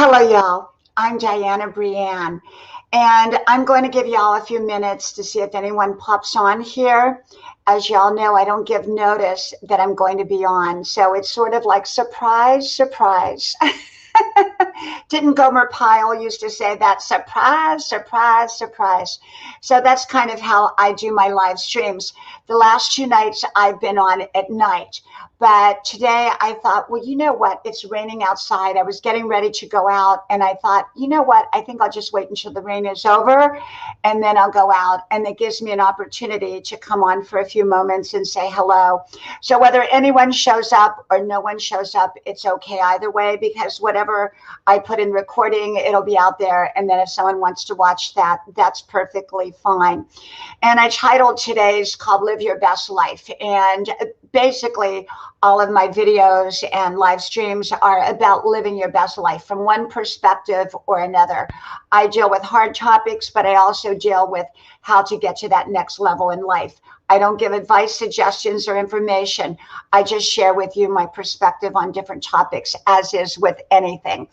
Hello, y'all. I'm Diana Brianne, and I'm going to give y'all a few minutes to see if anyone pops on here. As y'all know, I don't give notice that I'm going to be on, so it's sort of like surprise, surprise. Didn't Gomer Pyle used to say that? Surprise, surprise, surprise. So that's kind of how I do my live streams. The last two nights I've been on at night. But today I thought, well, you know what? It's raining outside. I was getting ready to go out and I thought, you know what? I think I'll just wait until the rain is over and then I'll go out. And it gives me an opportunity to come on for a few moments and say hello. So whether anyone shows up or no one shows up, it's okay either way, because whatever I put in recording, it'll be out there. And then if someone wants to watch that, that's perfectly fine. And I titled today's called Live Your Best Life. And basically, all of my videos and live streams are about living your best life from one perspective or another. I deal with hard topics, but I also deal with how to get to that next level in life. I don't give advice, suggestions, or information. I just share with you my perspective on different topics, as is with anything.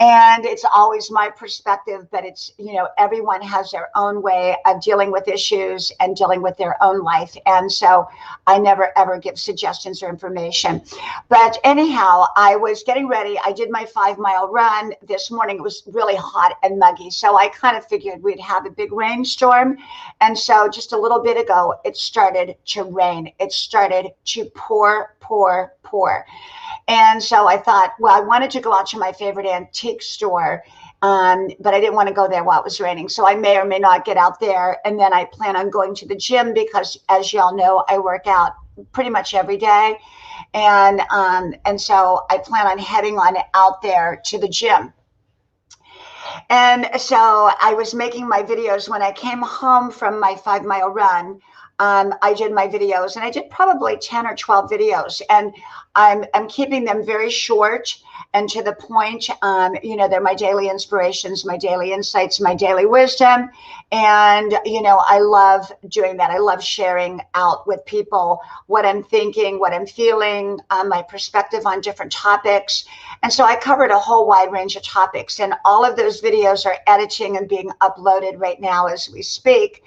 And it's always my perspective, but it's, you know, everyone has their own way of dealing with issues and dealing with their own life. And so I never, ever give suggestions or information. But anyhow, I was getting ready. I did my 5-mile run this morning. It was really hot and muggy. So I kind of figured we'd have a big rainstorm. And so just a little bit ago, it started to rain. It started to pour, pour, pour. And so I thought, well, I wanted to go out to my favorite antique store, but I didn't want to go there while it was raining. So I may or may not get out there. And then I plan on going to the gym because, as y'all know, I work out pretty much every day. And so I plan on heading on out there to the gym. And so I was making my videos when I came home from my 5-mile run. I did my videos, and I did probably 10 or 12 videos, and I'm keeping them very short and to the point. You know, they're my daily inspirations, my daily insights, my daily wisdom. And, you know, I love doing that. I love sharing out with people what I'm thinking, what I'm feeling, my perspective on different topics. And so I covered a whole wide range of topics, and all of those videos are editing and being uploaded right now as we speak.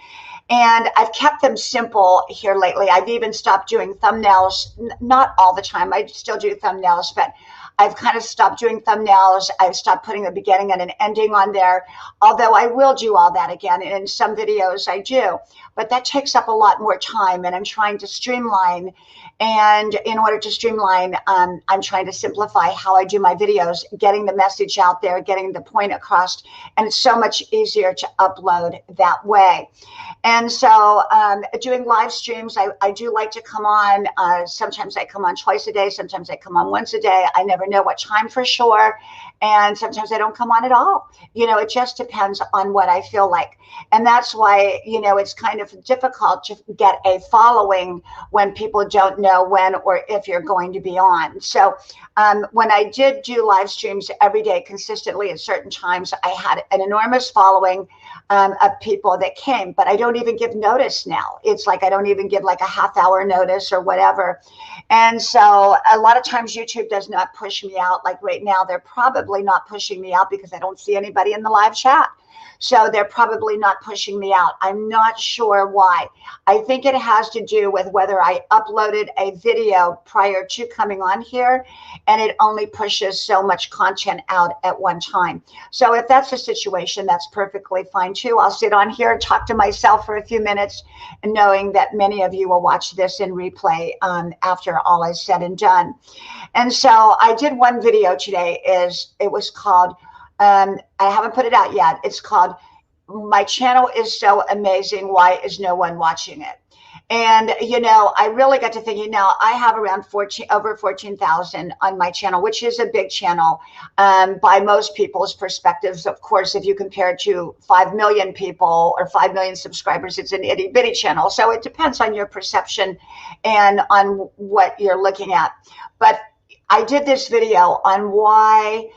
And I've kept them simple here lately. I've even stopped doing thumbnails, not all the time. I still do thumbnails, but I've kind of stopped doing thumbnails. I've stopped putting a beginning and an ending on there, although I will do all that again. And in some videos I do, but that takes up a lot more time, and I'm trying to streamline. And in order to streamline, I'm trying to simplify how I do my videos, getting the message out there, getting the point across. And it's so much easier to upload that way. And so doing live streams, I do like to come on. Sometimes I come on twice a day. Sometimes I come on once a day. I never know what time for sure. And sometimes I don't come on at all. You know, it just depends on what I feel like. And that's why, you know, it's kind of difficult to get a following when people don't know when or if you're going to be on. So when I did do live streams every day consistently at certain times, I had an enormous following of people that came, but I don't even give notice now. It's like I don't even give like a half-hour notice or whatever. And so a lot of times YouTube does not push me out. Like right now, they're probably not pushing me out because I don't see anybody in the live chat. So they're probably not pushing me out. I'm not sure why. I think it has to do with whether I uploaded a video prior to coming on here, and it only pushes so much content out at one time. So if that's the situation, that's perfectly fine too. I'll sit on here and talk to myself for a few minutes, knowing that many of you will watch this in replay after all is said and done. And so I did one video today. It was called, I haven't put it out yet. It's called, My Channel is So Amazing, Why Is No One Watching It? And, you know, I really got to thinking, now I have around over 14,000 on my channel, which is a big channel by most people's perspectives. Of course, if you compare it to 5 million people or 5 million subscribers, it's an itty bitty channel. So it depends on your perception and on what you're looking at. But I did this video on why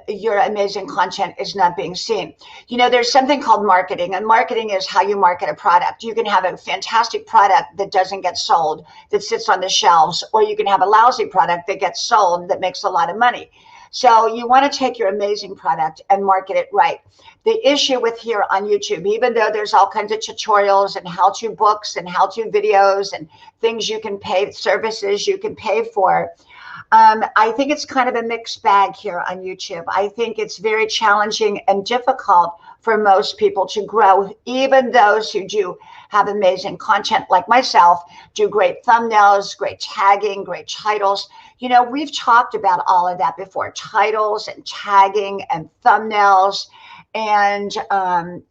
your amazing content is not being seen. You know, there's something called marketing, and marketing is how you market a product. You can have a fantastic product that doesn't get sold, that sits on the shelves, or you can have a lousy product that gets sold that makes a lot of money. So you want to take your amazing product and market it right. The issue with here on YouTube, even though there's all kinds of tutorials and how-to books and how-to videos and things you can pay, services you can pay for, I think it's kind of a mixed bag here on YouTube. I think it's very challenging and difficult for most people to grow, even those who do have amazing content like myself, do great thumbnails, great tagging, great titles. You know, we've talked about all of that before, titles and tagging and thumbnails and,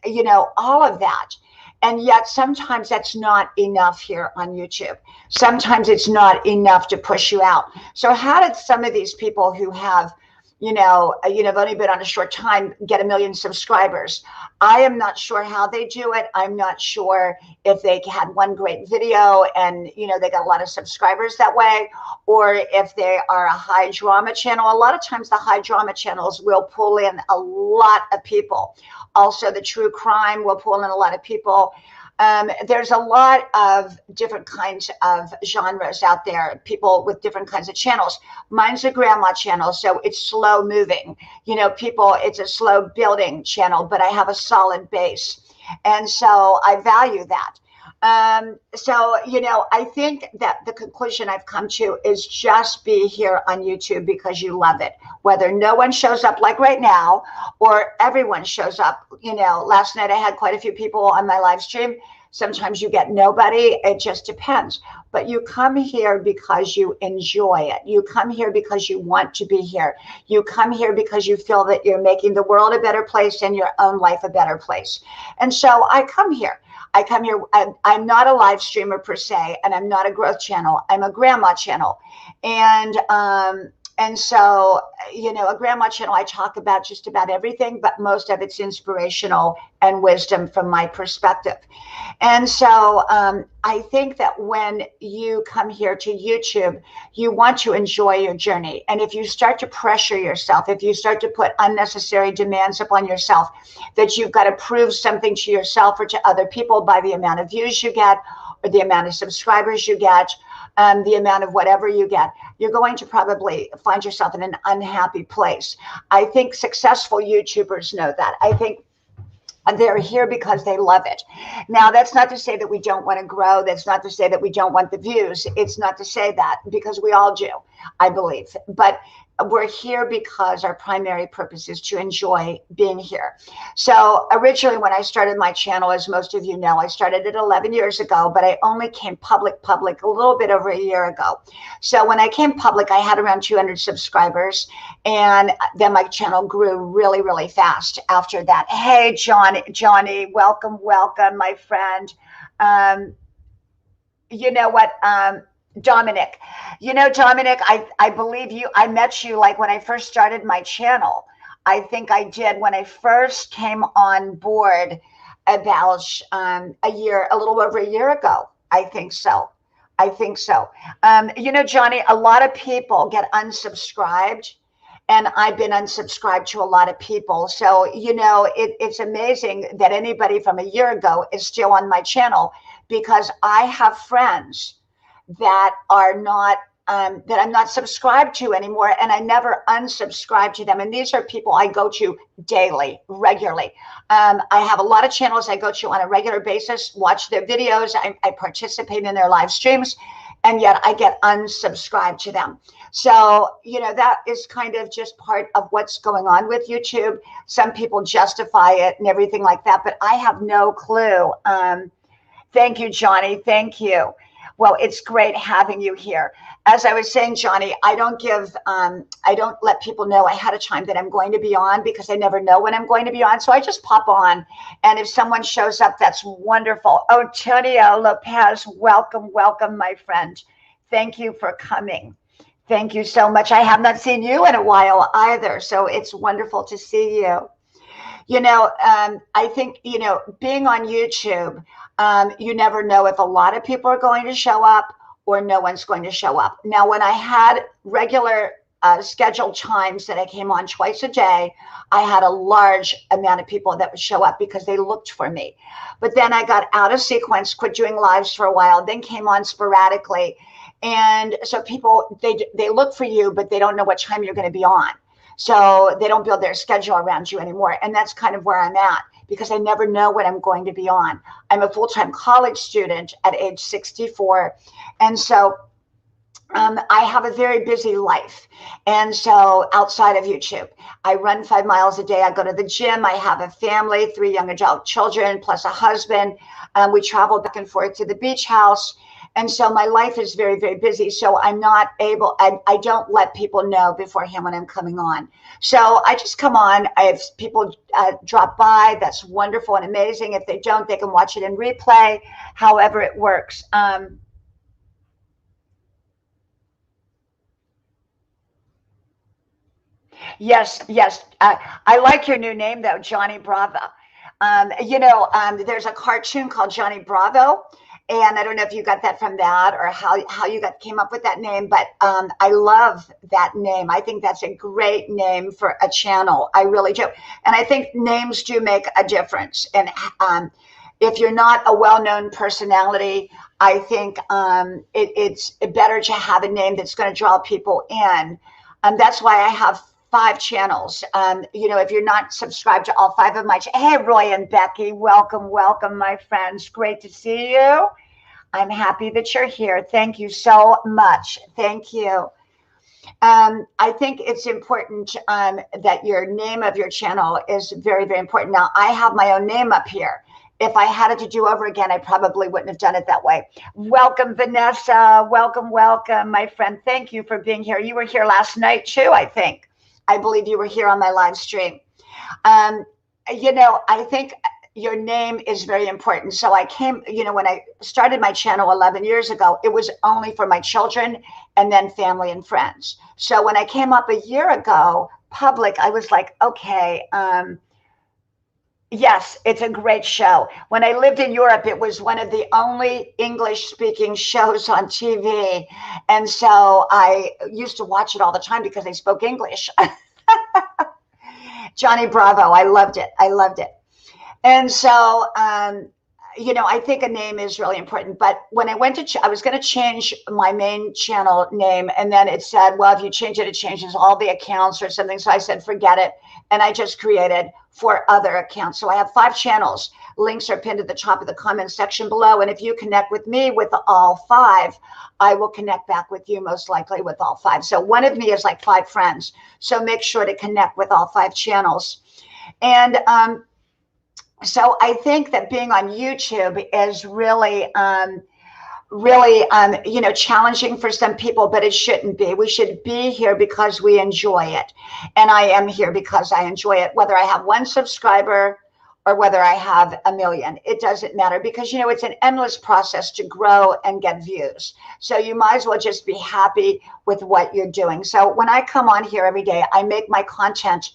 you know, all of that. And yet sometimes that's not enough here on YouTube. Sometimes it's not enough to push you out. So how did some of these people who have, have only been on a short time get 1 million subscribers? I am not sure how they do it. I'm not sure if they had one great video and, they got a lot of subscribers that way, or if they are a high drama channel. A lot of times the high drama channels will pull in a lot of people. Also, the true crime will pull in a lot of people. There's a lot of different kinds of genres out there, people with different kinds of channels. Mine's a grandma channel, so it's slow moving. It's a slow building channel, but I have a solid base. And so I value that. I think that the conclusion I've come to is just be here on YouTube because you love it. Whether no one shows up like right now or everyone shows up, last night I had quite a few people on my live stream. Sometimes you get nobody. It just depends. But you come here because you enjoy it. You come here because you want to be here. You come here because you feel that you're making the world a better place and your own life a better place. And so I come here. I'm not a live streamer per se, and I'm not a growth channel. I'm a grandma channel. And so, a grandma channel, I talk about just about everything, but most of it's inspirational and wisdom from my perspective. And so I think that when you come here to YouTube, you want to enjoy your journey. And if you start to pressure yourself, if you start to put unnecessary demands upon yourself, that you've got to prove something to yourself or to other people by the amount of views you get, or the amount of subscribers you get, the amount of whatever you get, you're going to probably find yourself in an unhappy place. I think successful YouTubers know that. I think they're here because they love it. Now, that's not to say that we don't want to grow. That's not to say that we don't want the views. It's not to say that, because we all do, I believe. But we're here because our primary purpose is to enjoy being here. So originally when I started my channel, as most of you know, I started it 11 years ago, but I only came public a little bit over a year ago. So when I came public, I had around 200 subscribers, and then my channel grew really, really fast after that. Hey, Johnny, welcome, my friend. You know what? Dominic, Dominic, I believe you, I met you like when I first started my channel. I think I did when I first came on board about a little over a year ago. I think so. Johnny, a lot of people get unsubscribed, and I've been unsubscribed to a lot of people. So, it's amazing that anybody from a year ago is still on my channel, because I have friends that are not that I'm not subscribed to anymore, and I never unsubscribe to them. And these are people I go to daily, regularly. I have a lot of channels I go to on a regular basis, watch their videos, I participate in their live streams, and yet I get unsubscribed to them. So, that is kind of just part of what's going on with YouTube. Some people justify it and everything like that, but I have no clue. Thank you, Johnny. Thank you. Well, it's great having you here. As I was saying, Johnny, I don't let people know ahead of time that I'm going to be on, because I never know when I'm going to be on. So I just pop on. And if someone shows up, that's wonderful. Oh, Antonio Lopez, welcome, my friend. Thank you for coming. Thank you so much. I have not seen you in a while either. So it's wonderful to see you. I think, being on YouTube, you never know if a lot of people are going to show up or no one's going to show up. Now, when I had regular scheduled times that I came on twice a day, I had a large amount of people that would show up because they looked for me. But then I got out of sequence, quit doing lives for a while, then came on sporadically. And so people, they look for you, but they don't know what time you're going to be on. So they don't build their schedule around you anymore. And that's kind of where I'm at, because I never know when I'm going to be on. I'm a full-time college student at age 64. And so I have a very busy life. And so outside of YouTube, I run 5 miles a day. I go to the gym. I have a family, 3 young adult children, plus a husband. We travel back and forth to the beach house. And so my life is very, very busy. So I'm not able, I don't let people know beforehand when I'm coming on. So I just come on. If people drop by, that's wonderful and amazing. If they don't, they can watch it in replay, however it works. Yes, yes. I like your new name, though, Johnny Bravo. There's a cartoon called Johnny Bravo, and I don't know if you got that from that or how you came up with that name, but I love that name. I think that's a great name for a channel. I really do. And I think names do make a difference. And if you're not a well-known personality, I think it's better to have a name that's going to draw people in. That's why I have 5 channels. If you're not subscribed to all 5 of my, hey, Roy and Becky, welcome, welcome, my friends. Great to see you. I'm happy that you're here. Thank you so much. Thank you. I think it's important that your name of your channel is very, very important. Now, I have my own name up here. If I had it to do over again, I probably wouldn't have done it that way. Welcome, Vanessa. Welcome, welcome, my friend. Thank you for being here. You were here last night, too, I think. I believe you were here on my live stream. I think your name is very important. So I came, when I started my channel 11 years ago, it was only for my children and then family and friends. So when I came up a year ago, public, I was like, okay, yes, it's a great show. When I lived in Europe, it was one of the only English-speaking shows on TV. And so I used to watch it all the time because they spoke English. Johnny Bravo, I loved it. I loved it. And so, I think a name is really important. But when I went to, I was going to change my main channel name. And then it said, well, if you change it, it changes all the accounts or something. So I said, forget it. And I just created 4 other accounts. So I have 5 channels. Links are pinned at the top of the comment section below. And if you connect with me with all 5, I will connect back with you most likely with all 5. So one of me is like 5 friends. So make sure to connect with all 5 channels. And so I think that being on YouTube is really, challenging for some people, but it shouldn't be. We should be here because we enjoy it. And I am here because I enjoy it, whether I have 1 subscriber or whether I have 1 million. It doesn't matter because, it's an endless process to grow and get views. So you might as well just be happy with what you're doing. So when I come on here every day, I make my content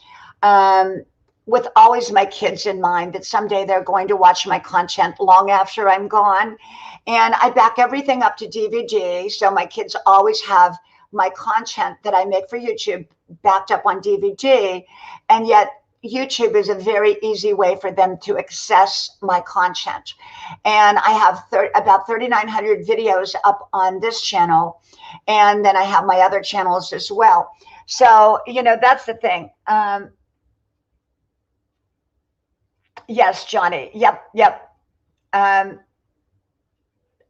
with always my kids in mind, that someday they're going to watch my content long after I'm gone. And I back everything up to DVD. So my kids always have my content that I make for YouTube backed up on DVD. And yet YouTube is a very easy way for them to access my content. And I have about 3,900 videos up on this channel. And then I have my other channels as well. So, that's the thing. Yes, Johnny. Yep.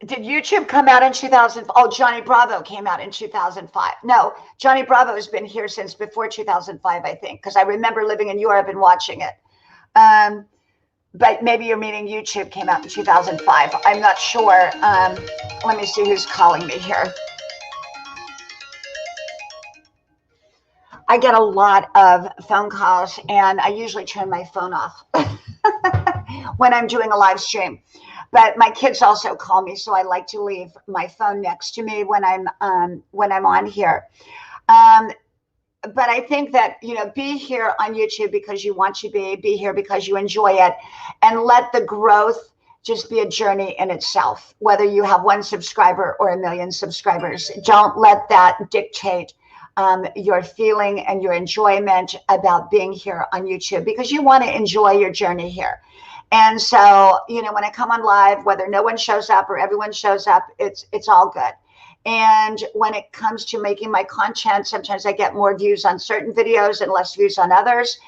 Did YouTube come out in 2000? Oh, Johnny Bravo came out in 2005. No, Johnny Bravo has been here since before 2005, I think, because I remember living in Europe and watching it. But maybe you're meaning YouTube came out in 2005. I'm not sure. Let me see who's calling me here. I get a lot of phone calls, and I usually turn my phone off when I'm doing a live stream. But my kids also call me, so I like to leave my phone next to me when I'm on here. But I think that, be here on YouTube because you want to be here because you enjoy it, and let the growth just be a journey in itself, whether you have 1 subscriber or 1 million subscribers. Don't let that dictate your feeling and your enjoyment about being here on YouTube, because you want to enjoy your journey here. And so, when I come on live, whether no one shows up or everyone shows up, it's all good. And when it comes to making my content, sometimes I get more views on certain videos and less views on others.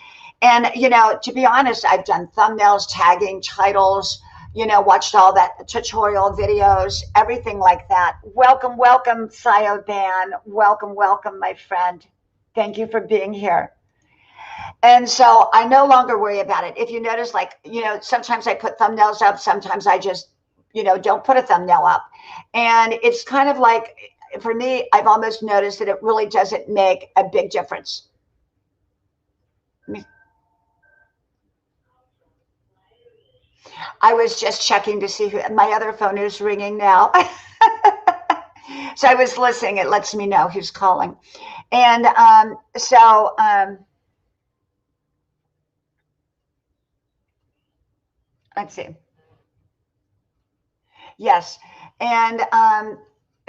And, you know, to be honest, I've done thumbnails, tagging, titles, you know, watched all that tutorial videos, everything like that. Welcome, welcome, Thioban. Welcome, welcome, my friend. Thank you for being here. And so I no longer worry about it. If you notice, like, you know, sometimes I put thumbnails up, sometimes I just, you know, don't put a thumbnail up. And it's kind of like, for me, I've almost noticed that it really doesn't make a big difference. I was just checking to see who, my other phone is ringing now. So I was listening. It lets me know who's calling. And let's see. Yes. And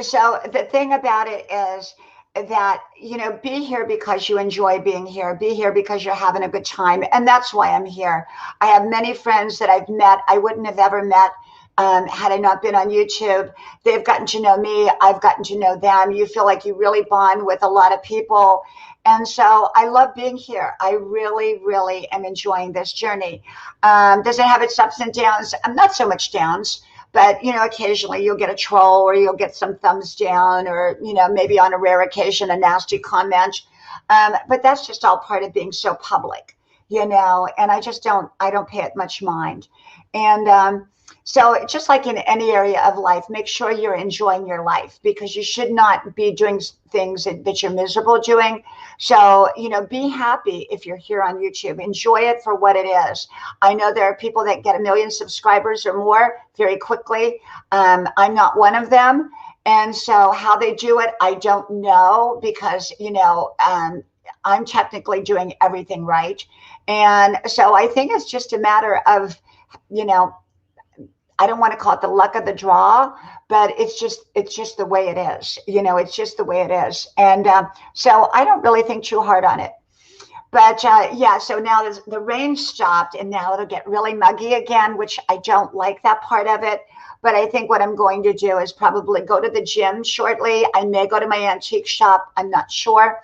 so the thing about it is that, you know, be here because you enjoy being here. Be here because you're having a good time. And that's why I'm here. I have many friends that I've met I wouldn't have ever met had I not been on YouTube. They've gotten to know me. I've gotten to know them. You feel like you really bond with a lot of people. And so I love being here. I really, really am enjoying this journey. Does it have its ups and downs? Not so much downs. But, you know, occasionally you'll get a troll or you'll get some thumbs down or, you know, maybe on a rare occasion, a nasty comment. But that's just all part of being so public, you know, and I don't pay it much mind. And so just like in any area of life, make sure you're enjoying your life because you should not be doing things that you're miserable doing. So, you know, be happy if you're here on YouTube. Enjoy it for what it is. I know there are people that get 1 million subscribers or more very quickly. I'm not one of them. And so how they do it, I don't know because, you know, I'm technically doing everything right. And so I think it's just a matter of, you know, I don't want to call it the luck of the draw, but it's just the way it is. You know, it's just the way it is. And so I don't really think too hard on it. But yeah, so now the rain stopped and now it'll get really muggy again, which I don't like that part of it. But I think what I'm going to do is probably go to the gym shortly. I may go to my antique shop. I'm not sure.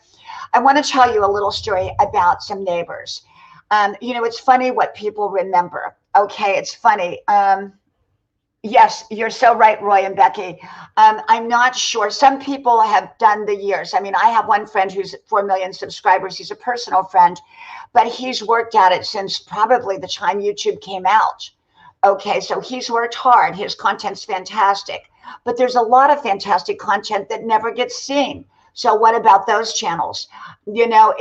I want to tell you a little story about some neighbors. You know, it's funny what people remember. Okay, it's funny. Yes, you're so right, Roy and Becky. I'm not sure. Some people have done the years. I mean, I have one friend who's 4 million subscribers. He's a personal friend, but he's worked at it since probably the time YouTube came out. Okay, so he's worked hard. His content's fantastic, but there's a lot of fantastic content that never gets seen. So what about those channels? You know,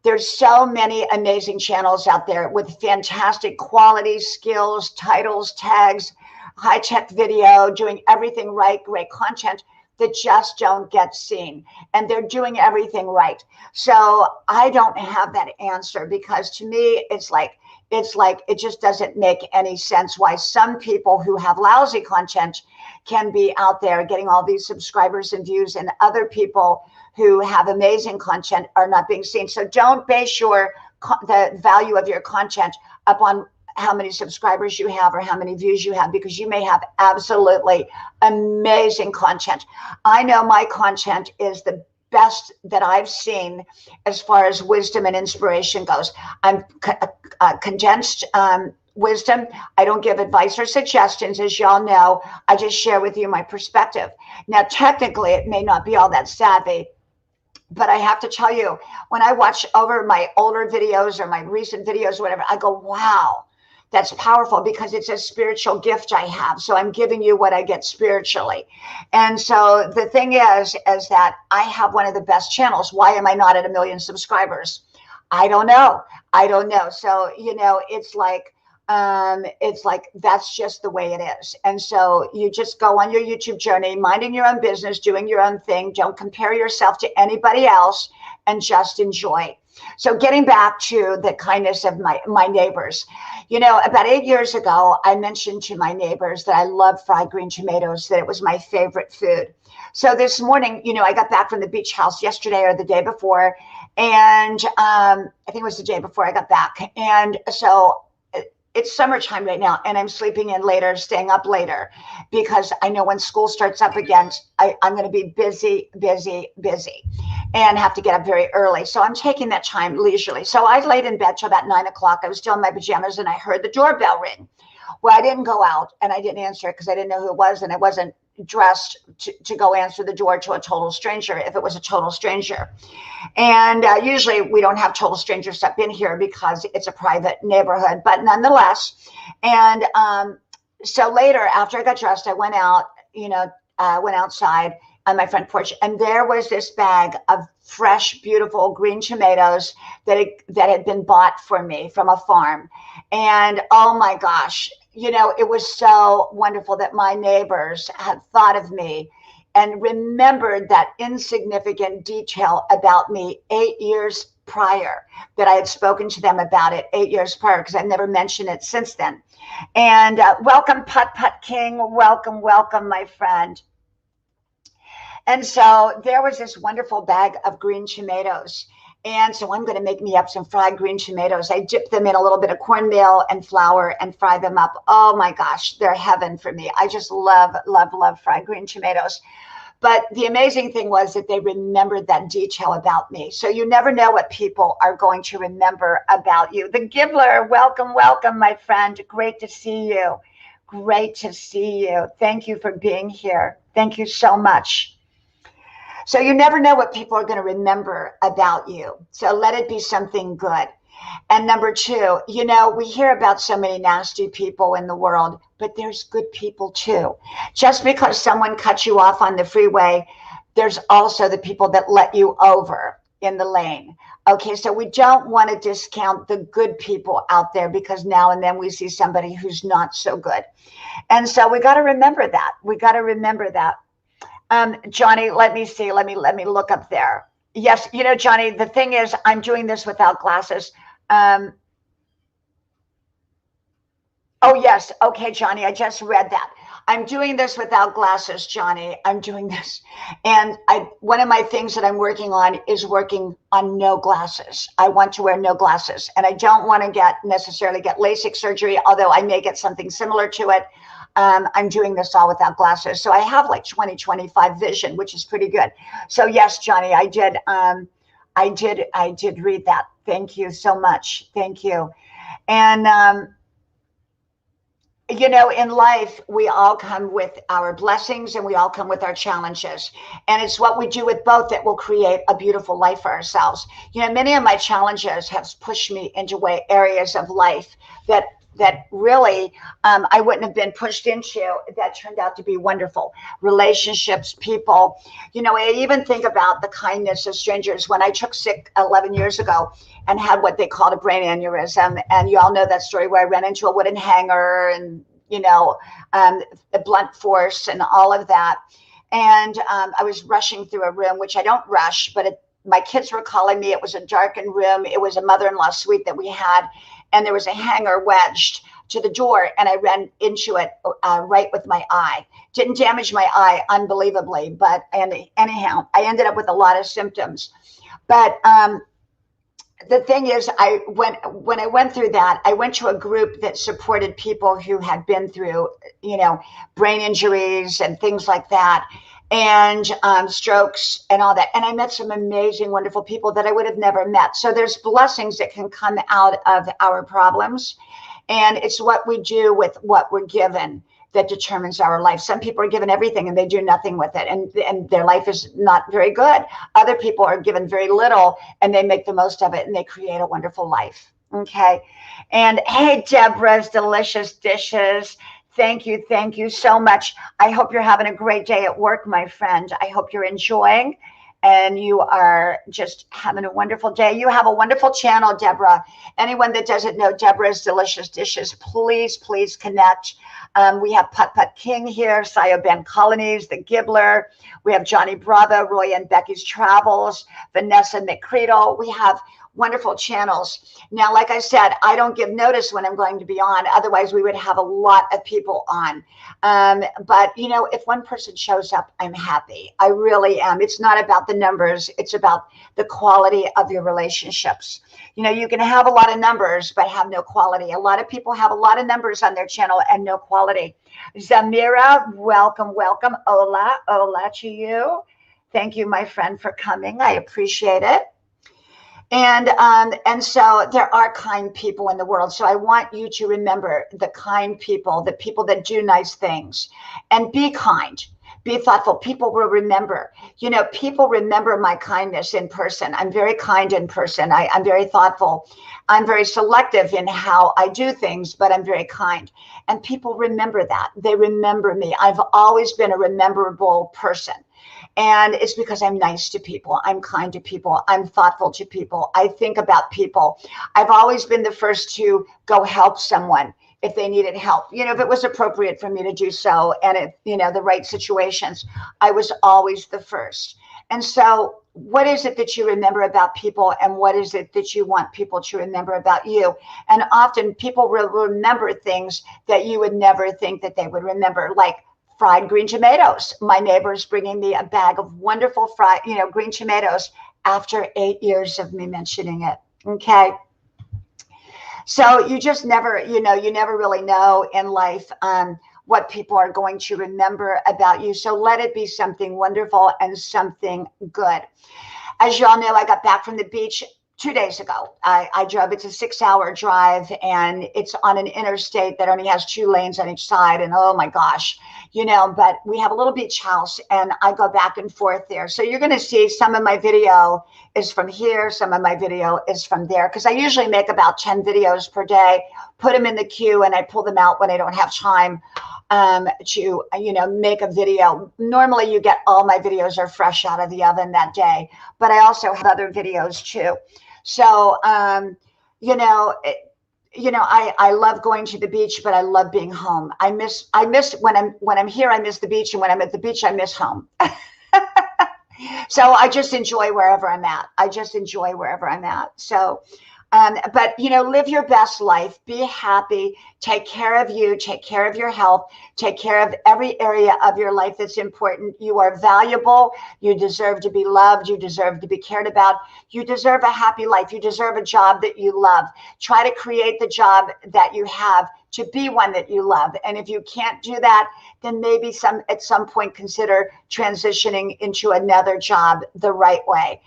there's so many amazing channels out there with fantastic quality, skills, titles, tags, high-tech video, doing everything right, great content that just don't get seen. And they're doing everything right. So I don't have that answer because to me, it's like it just doesn't make any sense why some people who have lousy content can be out there getting all these subscribers and views and other people who have amazing content are not being seen. So don't base the value of your content upon how many subscribers you have or how many views you have, because you may have absolutely amazing content. I know my content is the best that I've seen as far as wisdom and inspiration goes. I'm condensed wisdom. I don't give advice or suggestions, as y'all know. I just share with you my perspective. Now, technically, it may not be all that savvy, but I have to tell you, when I watch over my older videos or my recent videos, or whatever, I go, wow, that's powerful because it's a spiritual gift I have. So I'm giving you what I get spiritually. And so the thing is that I have one of the best channels. Why am I not at 1 million subscribers? I don't know. So, you know, it's like that's just the way it is. And so you just go on your YouTube journey, minding your own business, doing your own thing. Don't compare yourself to anybody else and just enjoy. So getting back to the kindness of my neighbors, you know, about 8 years ago, I mentioned to my neighbors that I love fried green tomatoes, that it was my favorite food. So this morning, you know, I got back from the beach house yesterday or the day before, and I think it was the day before I got back. And so it's summertime right now, and I'm sleeping in later, staying up later, because I know when school starts up again, I'm going to be busy, and have to get up very early. So I'm taking that time leisurely. So I laid in bed till about 9 o'clock. I was still in my pajamas, and I heard the doorbell ring. Well, I didn't go out, and I didn't answer it because I didn't know who it was, and I wasn't dressed to go answer the door to a total stranger if it was a total stranger. And usually we don't have total strangers step in here because it's a private neighborhood, but nonetheless. And so later, after I got dressed, I went out, went outside on my front porch, and there was this bag of fresh, beautiful green tomatoes that had been bought for me from a farm. And oh my gosh, it was so wonderful that my neighbors had thought of me and remembered that insignificant detail about me 8 years prior, that I had spoken to them about it 8 years prior, because I've never mentioned it since then. And welcome, Putt Putt King. Welcome, my friend. And so there was this wonderful bag of green tomatoes. And so I'm going to make me up some fried green tomatoes. I dip them in a little bit of cornmeal and flour and fry them up. Oh my gosh, they're heaven for me. I just love fried green tomatoes. But the amazing thing was that they remembered that detail about me. So you never know what people are going to remember about you. The Gibbler, welcome, my friend. Great to see you. Great to see you. Thank you for being here. Thank you so much. So you never know what people are going to remember about you. So let it be something good. And number two, we hear about so many nasty people in the world, but there's good people too. Just because someone cuts you off on the freeway, there's also the people that let you over in the lane. Okay, so we don't want to discount the good people out there, because now and then we see somebody who's not so good. And so we got to remember that. Johnny, let me see. Let me look up there. Yes, Johnny, the thing is, I'm doing this without glasses. Oh, yes. Okay, Johnny, I just read that. I'm doing this without glasses, Johnny. I'm doing this. And one of my things that I'm working on is working on no glasses. I want to wear no glasses. And I don't want to necessarily get LASIK surgery, although I may get something similar to it. I'm doing this all without glasses. So I have like 20/25 vision, which is pretty good. So yes, Johnny, I did read that. Thank you so much. Thank you. And, in life, we all come with our blessings and we all come with our challenges. And it's what we do with both that will create a beautiful life for ourselves. Many of my challenges have pushed me into areas of life that really I wouldn't have been pushed into, that turned out to be wonderful. Relationships, people. I even think about the kindness of strangers. When I took sick 11 years ago and had what they called a brain aneurysm, and you all know that story where I ran into a wooden hanger and, a blunt force and all of that. And I was rushing through a room, which I don't rush, but my kids were calling me. It was a darkened room. It was a mother-in-law suite that we had. And there was a hanger wedged to the door, and I ran into it right with my eye. Didn't damage my eye, unbelievably, but anyhow, I ended up with a lot of symptoms. But the thing is, when I went through that, I went to a group that supported people who had been through, brain injuries and things like that, and strokes and all that. And I met some amazing, wonderful people that I would have never met. So there's blessings that can come out of our problems. And it's what we do with what we're given that determines our life. Some people are given everything and they do nothing with it. And their life is not very good. Other people are given very little and they make the most of it and they create a wonderful life. Okay. And hey, Deborah's Delicious Dishes. Thank you so much. I hope you're having a great day at work, my friend. I hope you're enjoying and you are just having a wonderful day. You have a wonderful channel, Deborah. Anyone that doesn't know Deborah's Delicious Dishes, please connect. We have Putt Putt King here, Sayo Ben Colonies, The Gibbler. We have Johnny Bravo, Roy and Becky's Travels, Vanessa McCreedle. We have wonderful channels. Now, like I said, I don't give notice when I'm going to be on. Otherwise, we would have a lot of people on. But, you know, if one person shows up, I'm happy. I really am. It's not about the numbers. It's about the quality of your relationships. You know, you can have a lot of numbers, but have no quality. A lot of people have a lot of numbers on their channel and no quality. Zamira, welcome, welcome. Hola, hola to you. Thank you, my friend, for coming. I appreciate it. And so there are kind people in the world. So I want you to remember the kind people, the people that do nice things, and be kind. Be thoughtful. People will remember. You know, people remember my kindness in person. I'm very kind in person. I'm very thoughtful. I'm very selective in how I do things, but I'm very kind. And people remember that. They remember me. I've always been a rememberable person. And it's because I'm nice to people. I'm kind to people. I'm thoughtful to people. I think about people. I've always been the first to go help someone if they needed help, you know, if it was appropriate for me to do so, and if, you know, the right situations, I was always the first. And so what is it that you remember about people, and what is it that you want people to remember about you? And often people will remember things that you would never think that they would remember, like fried green tomatoes. My neighbor's bringing me a bag of wonderful fried, you know, green tomatoes after 8 years of me mentioning it. Okay. So you just never, you know, you never really know in life what people are going to remember about you. So let it be something wonderful and something good. As you all know, I got back from the beach 2 days ago. I drove. It's a 6-hour drive, and it's on an interstate that only has 2 lanes on each side. And oh my gosh, you know, but we have a little beach house, and I go back and forth there. So you're going to see some of my video is from here. Some of my video is from there, because I usually make about 10 videos per day, put them in the queue, and I pull them out when I don't have time to, you know, make a video. Normally you get all my videos are fresh out of the oven that day, but I also have other videos too. So, you know, I love going to the beach, but I love being home. I miss when I'm here, I miss the beach. And when I'm at the beach, I miss home. So I just enjoy wherever I'm at. I just enjoy wherever I'm at. So, but, you know, live your best life, be happy, take care of you, take care of your health, take care of every area of your life that's important. You are valuable. You deserve to be loved. You deserve to be cared about. You deserve a happy life. You deserve a job that you love. Try to create the job that you have to be one that you love. And if you can't do that, then maybe at some point consider transitioning into another job the right way.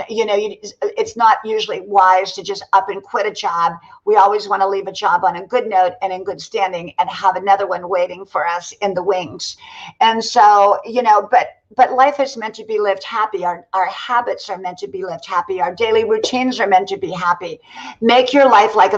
You know, it's not usually wise to just up and quit a job. We always want to leave a job on a good note and in good standing, and have another one waiting for us in the wings. And so, you know, but life is meant to be lived happy. Our habits are meant to be lived happy. Our daily routines are meant to be happy. Make your life like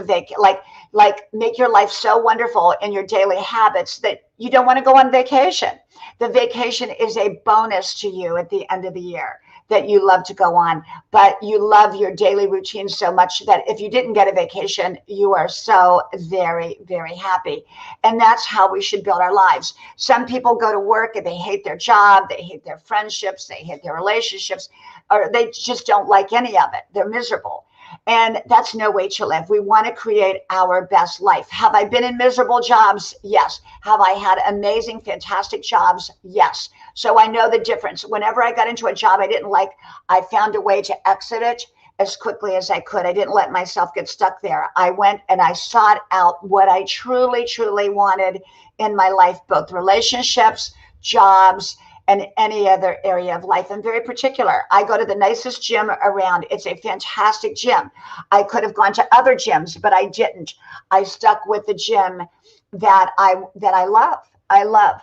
make your life so wonderful in your daily habits that you don't want to go on vacation. The vacation is a bonus to you at the end of the year that you love to go on, but you love your daily routine so much that if you didn't get a vacation, you are so very, very happy. And that's how we should build our lives. Some people go to work and they hate their job, they hate their friendships, they hate their relationships, or they just don't like any of it. They're miserable. And that's no way to live. We want to create our best life. Have I been in miserable jobs? Yes. Have I had amazing, fantastic jobs? Yes. So I know the difference. Whenever I got into a job I didn't like, I found a way to exit it as quickly as I could. I didn't let myself get stuck there. I went and I sought out what I truly, truly wanted in my life, both relationships, jobs, and any other area of life. I'm very particular. I go to the nicest gym around. It's a fantastic gym. I could have gone to other gyms, but I didn't. I stuck with the gym that I love. I love.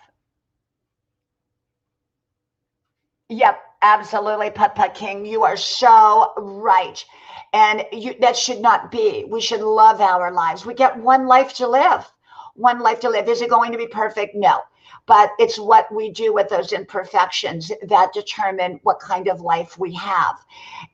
Yep, absolutely, Putt Putt King. You are so right. And that should not be. We should love our lives. We get one life to live. One life to live. Is it going to be perfect? No. But it's what we do with those imperfections that determine what kind of life we have.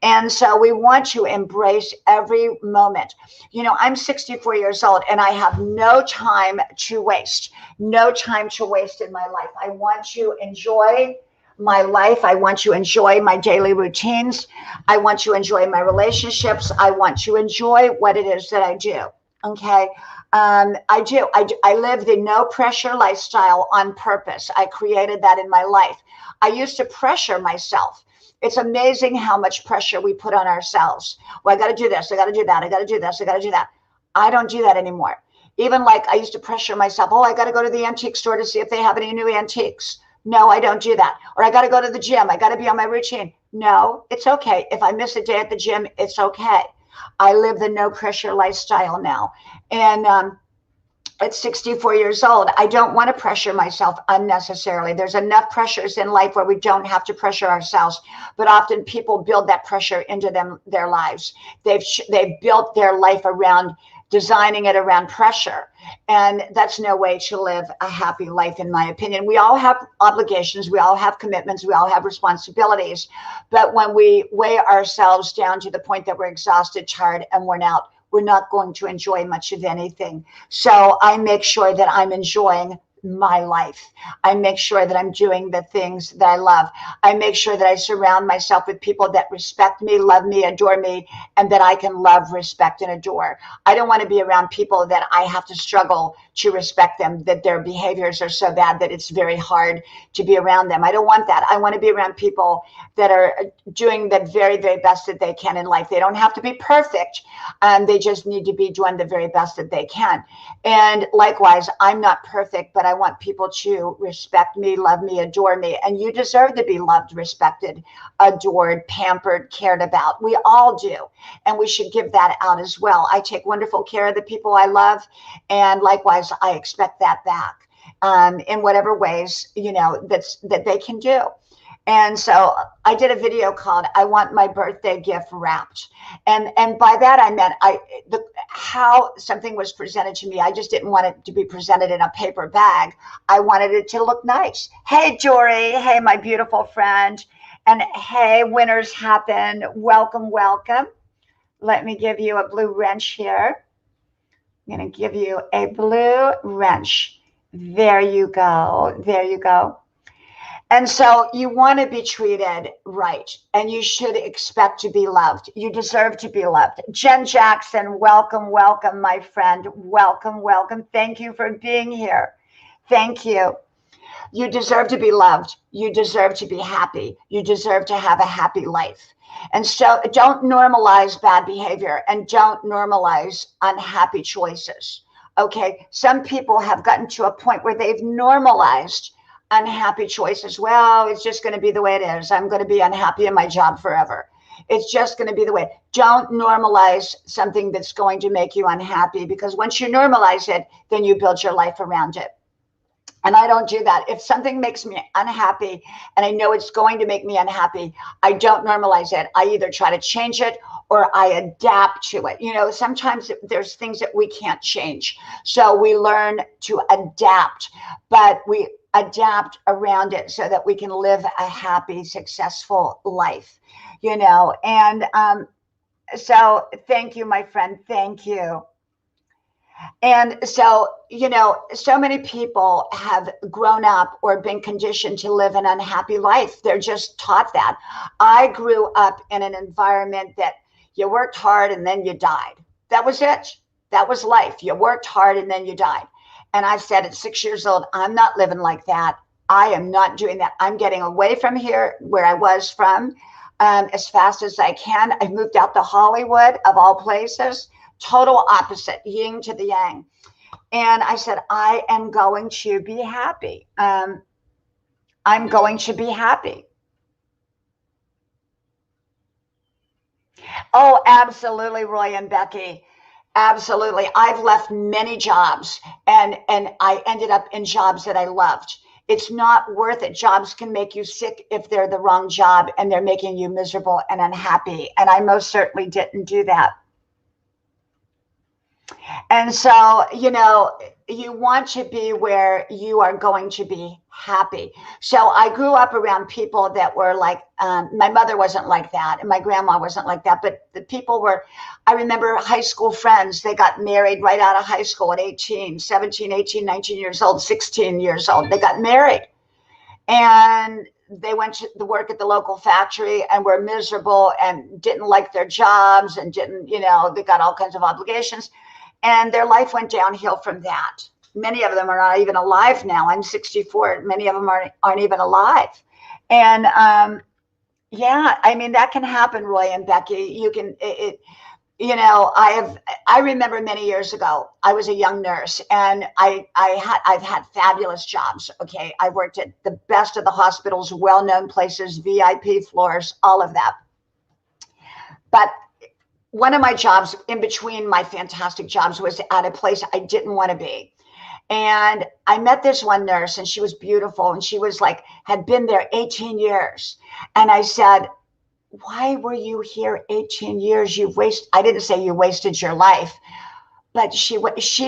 And so we want to embrace every moment. You know, I'm 64 years old and I have no time to waste. No time to waste in my life. I want to enjoy my life. I want to enjoy my daily routines. I want to enjoy my relationships. I want to enjoy what it is that I do. Okay. I live the no pressure lifestyle on purpose. I created that in my life. I used to pressure myself. It's amazing how much pressure we put on ourselves. Well, I got to do this. I got to do that. I got to do this. I got to do that. I don't do that anymore. Even like I used to pressure myself. Oh, I got to go to the antique store to see if they have any new antiques. No, I don't do that. Or I got to go to the gym. I got to be on my routine. No, it's okay. If I miss a day at the gym, it's okay. I live the no pressure lifestyle now. And at 64 years old, I don't want to pressure myself unnecessarily. There's enough pressures in life where we don't have to pressure ourselves, but often people build that pressure into their lives. They've built their life around designing it around pressure, and that's no way to live a happy life, in my opinion. We all have obligations, we all have commitments, we all have responsibilities, but when we weigh ourselves down to the point that we're exhausted, tired, and worn out, we're not going to enjoy much of anything. So I make sure that I'm enjoying my life. I make sure that I'm doing the things that I love. I make sure that I surround myself with people that respect me, love me, adore me, and that I can love, respect, and adore. I don't want to be around people that I have to struggle to respect them, that their behaviors are so bad that it's very hard to be around them. I don't want that. I want to be around people that are doing the very, very best that they can in life. They don't have to be perfect. They just need to be doing the very best that they can. And likewise, I'm not perfect, but I want people to respect me, love me, adore me. And you deserve to be loved, respected, adored, pampered, cared about. We all do. And we should give that out as well. I take wonderful care of the people I love. And likewise, I expect that back in whatever ways, that they can do. And so I did a video called "I Want My Birthday Gift Wrapped," and by that I meant how something was presented to me. I just didn't want it to be presented in a paper bag. I wanted it to look nice. Hey, Jory. Hey, my beautiful friend. And hey, winners happen. Welcome, welcome. Let me give you a blue wrench here. I'm going to give you a blue wrench. There you go. There you go. And so you want to be treated right, and you should expect to be loved. You deserve to be loved. Jen Jackson, welcome, welcome, my friend. Welcome, welcome. Thank you for being here. Thank you. You deserve to be loved. You deserve to be happy. You deserve to have a happy life. And so don't normalize bad behavior, and don't normalize unhappy choices. Okay? Some people have gotten to a point where they've normalized unhappy choices. Well, it's just going to be the way it is. I'm going to be unhappy in my job forever. It's just going to be the way. Don't normalize something that's going to make you unhappy, because once you normalize it, then you build your life around it. And I don't do that. If something makes me unhappy and I know it's going to make me unhappy, I don't normalize it. I either try to change it or I adapt to it. Sometimes there's things that we can't change. So we learn to adapt, but we adapt around it so that we can live a happy, successful life, and so thank you, my friend. Thank you. And so, so many people have grown up or been conditioned to live an unhappy life. They're just taught that. I grew up in an environment that you worked hard and then you died. That was it. That was life. You worked hard and then you died. And I said at 6 years old, I'm not living like that. I am not doing that. I'm getting away from here, where I was from, as fast as I can. I moved out to Hollywood, of all places. Total opposite, yin to the yang. And I said, I am going to be happy. I'm going to be happy. Oh, absolutely, Roy and Becky. Absolutely. I've left many jobs and I ended up in jobs that I loved. It's not worth it. Jobs can make you sick if they're the wrong job and they're making you miserable and unhappy. And I most certainly didn't do that. And so, you want to be where you are going to be happy. So I grew up around people that were like, my mother wasn't like that, and my grandma wasn't like that, but the people were, I remember high school friends, they got married right out of high school at 17, 18, 19 years old, 16 years old. They got married. And they went to the work at the local factory and were miserable and didn't like their jobs and didn't, you know, they got all kinds of obligations, and their life went downhill from that. Many of them are not even alive now. I'm 64. Many of them aren't even alive. And yeah, I mean, that can happen, Roy and Becky. You can, you know, I remember many years ago, I was a young nurse, and I've had fabulous jobs. Okay. I worked at the best of the hospitals, well-known places, VIP floors, all of that. But one of my jobs in between my fantastic jobs was at a place I didn't want to be. And I met this one nurse, and she was beautiful, and she was like, had been there 18 years. And I said, why were you here 18 years? I didn't say you wasted your life, but she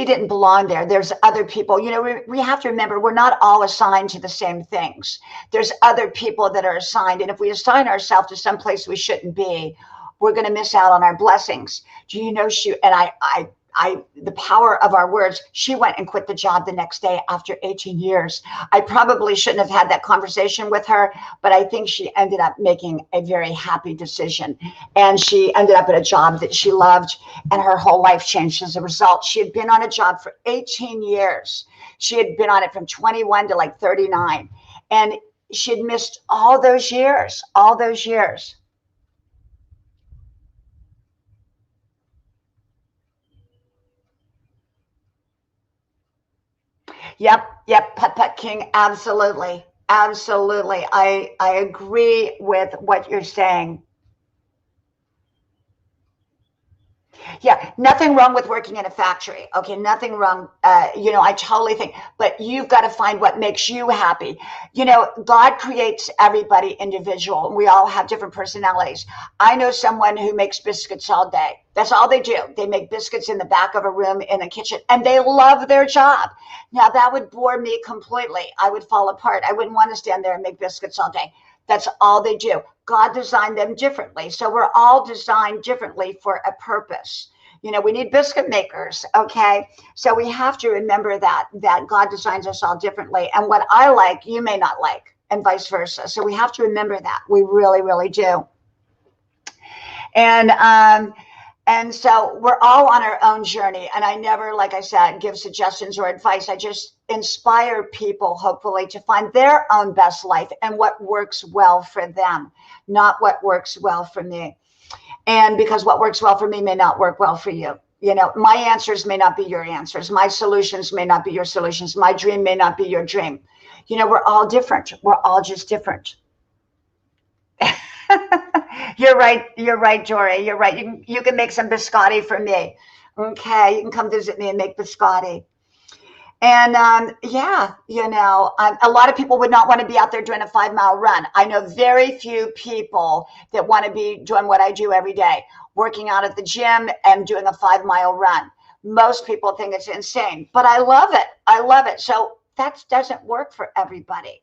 didn't belong there. There's other people, you know, we have to remember, we're not all assigned to the same things. There's other people that are assigned. And if we assign ourselves to some place we shouldn't be, we're going to miss out on our blessings. Do you know, the power of our words, she went and quit the job the next day after 18 years. I probably shouldn't have had that conversation with her, but I think she ended up making a very happy decision. And she ended up at a job that she loved, and her whole life changed as a result. She had been on a job for 18 years. She had been on it from 21 to like 39. And she had missed all those years. Yep, Putt Putt King, absolutely. Absolutely. I agree with what you're saying. Yeah, nothing wrong with working in a factory. Okay, nothing wrong. You know, I totally think, but you've got to find what makes you happy. You know, God creates everybody individual, and we all have different personalities. I know someone who makes biscuits all day. That's all they do. They make biscuits in the back of a room in a kitchen, and they love their job. Now, that would bore me completely. I would fall apart. I wouldn't want to stand there and make biscuits all day. That's all they do. God designed them differently. So we're all designed differently for a purpose. You know, we need biscuit makers. Okay. So we have to remember that God designs us all differently. And what I like, you may not like, and vice versa. So we have to remember that. We really, really do. And so we're all on our own journey. And I never, like I said, give suggestions or advice. I just inspire people, hopefully, to find their own best life and what works well for them, not what works well for me. And because what works well for me may not work well for you. You know, my answers may not be your answers. My solutions may not be your solutions. My dream may not be your dream. You know, we're all different. We're all just different. You're right, Jory. You're right. You can make some biscotti for me. Okay, you can come visit me and make biscotti. And yeah, you know, a lot of people would not want to be out there doing a 5-mile run. I know very few people that want to be doing what I do every day, working out at the gym and doing a 5-mile run. Most people think it's insane, but I love it. I love it. So that doesn't work for everybody.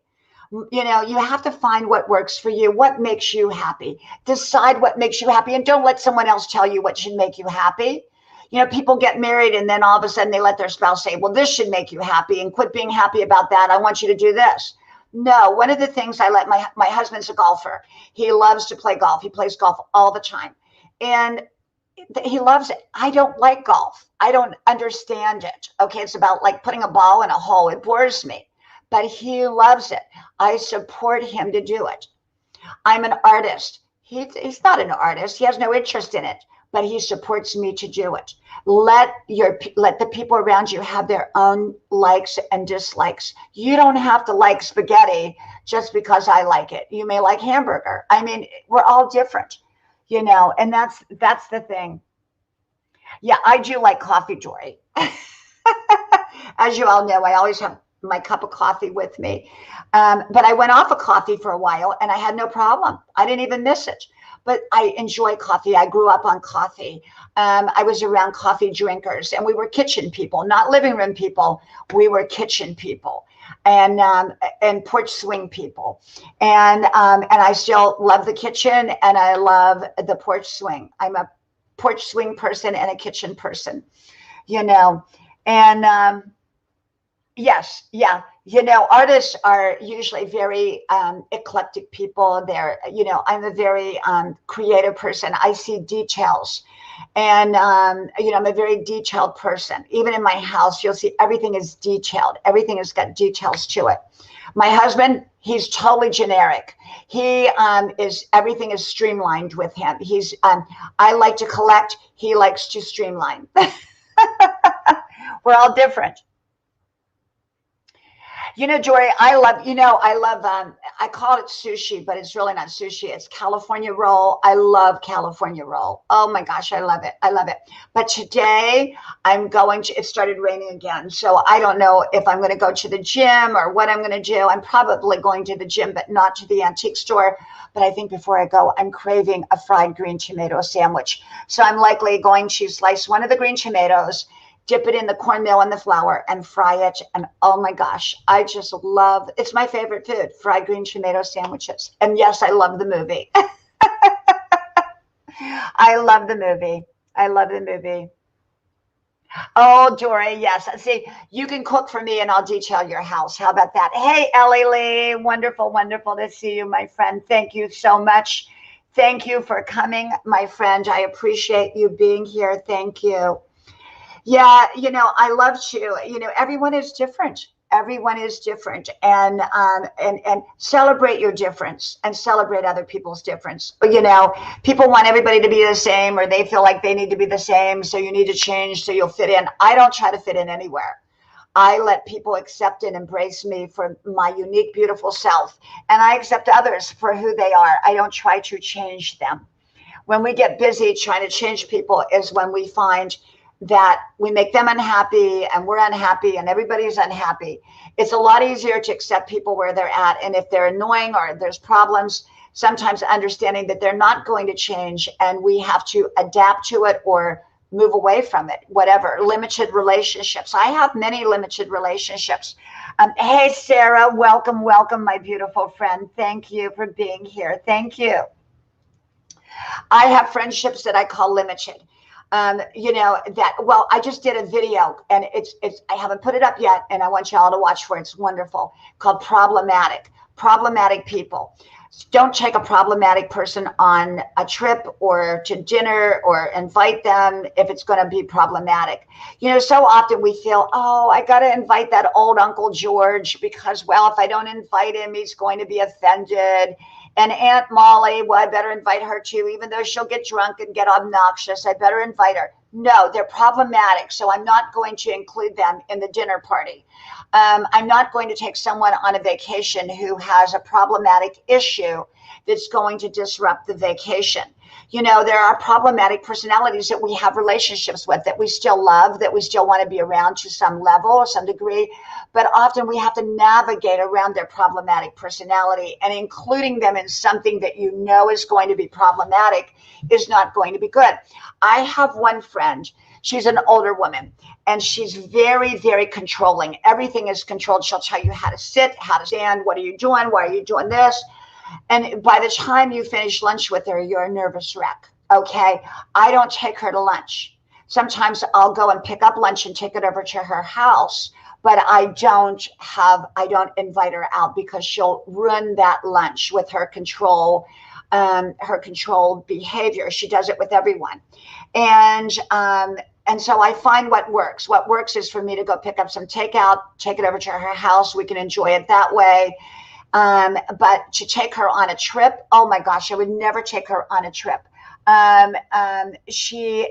You know, you have to find what works for you, what makes you happy. Decide what makes you happy, and don't let someone else tell you what should make you happy. You know, people get married and then all of a sudden they let their spouse say, well, this should make you happy, and quit being happy about that. I want you to do this. No, one of the things I let my husband's a golfer. He loves to play golf. He plays golf all the time. And he loves it. I don't like golf. I don't understand it. Okay, it's about like putting a ball in a hole. It bores me. But he loves it. I support him to do it. I'm an artist. He's not an artist. He has no interest in it, but he supports me to do it. Let the people around you have their own likes and dislikes. You don't have to like spaghetti just because I like it. You may like hamburger. I mean, we're all different, you know, and that's the thing. Yeah, I do like coffee, Dory. As you all know, I always have my cup of coffee with me. But I went off of coffee for a while and I had no problem. I didn't even miss it. But I enjoy coffee. I grew up on coffee. I was around coffee drinkers, and we were kitchen people, not living room people. We were kitchen people and porch swing people. And I still love the kitchen, and I love the porch swing. I'm a porch swing person and a kitchen person, you know. And Yes, yeah. Artists are usually very eclectic people. I'm a very creative person. I see details. And, I'm a very detailed person. Even in my house, you'll see everything is detailed. Everything has got details to it. My husband, he's totally generic. Everything is streamlined with him. I like to collect. He likes to streamline. We're all different. Jory, I call it sushi, but it's really not sushi. It's California roll. I love California roll. Oh my gosh, I love it. I love it. But today it started raining again. So I don't know if I'm going to go to the gym or what I'm going to do. I'm probably going to the gym, but not to the antique store. But I think before I go, I'm craving a fried green tomato sandwich. So I'm likely going to slice one of the green tomatoes, dip it in the cornmeal and the flour and fry it. And oh my gosh, it's my favorite food, fried green tomato sandwiches. And yes, I love the movie. I love the movie. I love the movie. Oh, Dory, yes. See, you can cook for me and I'll detail your house. How about that? Hey, Ellie Lee. Wonderful, wonderful to see you, my friend. Thank you so much. Thank you for coming, my friend. I appreciate you being here. Thank you. Yeah, I love to. Everyone is different. Everyone is different, and celebrate your difference and celebrate other people's difference. People want everybody to be the same, or they feel like they need to be the same, so you need to change so you'll fit in. I don't try to fit in anywhere. I let people accept and embrace me for my unique, beautiful self, and I accept others for who they are. I don't try to change them. When we get busy trying to change people is when we find that we make them unhappy and we're unhappy and everybody's unhappy. It's a lot easier to accept people where they're at. And if they're annoying or there's problems, sometimes understanding that they're not going to change and we have to adapt to it or move away from it, whatever. Limited relationships. I have many limited relationships. Hey, Sarah, welcome, welcome, my beautiful friend. Thank you for being here. Thank you. I have friendships that I call limited. I just did a video and I haven't put it up yet and I want y'all to watch for it. It's wonderful, called Problematic People. Don't take a problematic person on a trip or to dinner or invite them if it's going to be problematic. So often we feel, oh, I got to invite that old Uncle George because, well, if I don't invite him, he's going to be offended. And Aunt Molly, well, I better invite her too, even though she'll get drunk and get obnoxious. I better invite her. No, they're problematic, so I'm not going to include them in the dinner party. I'm not going to take someone on a vacation who has a problematic issue that's going to disrupt the vacation. There are problematic personalities that we have relationships with that we still love, that we still want to be around to some level or some degree, but often we have to navigate around their problematic personality, and including them in something that is going to be problematic is not going to be good. I have one friend. She's an older woman and she's very, very controlling. Everything is controlled. She'll tell you how to sit, how to stand. What are you doing? Why are you doing this? And by the time you finish lunch with her, you're a nervous wreck. Okay. I don't take her to lunch. Sometimes I'll go and pick up lunch and take it over to her house, but I don't invite her out because she'll ruin that lunch with her controlled behavior. She does it with everyone. And so I find what works. What works is for me to go pick up some takeout, take it over to her house. We can enjoy it that way. But to take her on a trip, oh my gosh, I would never take her on a trip. She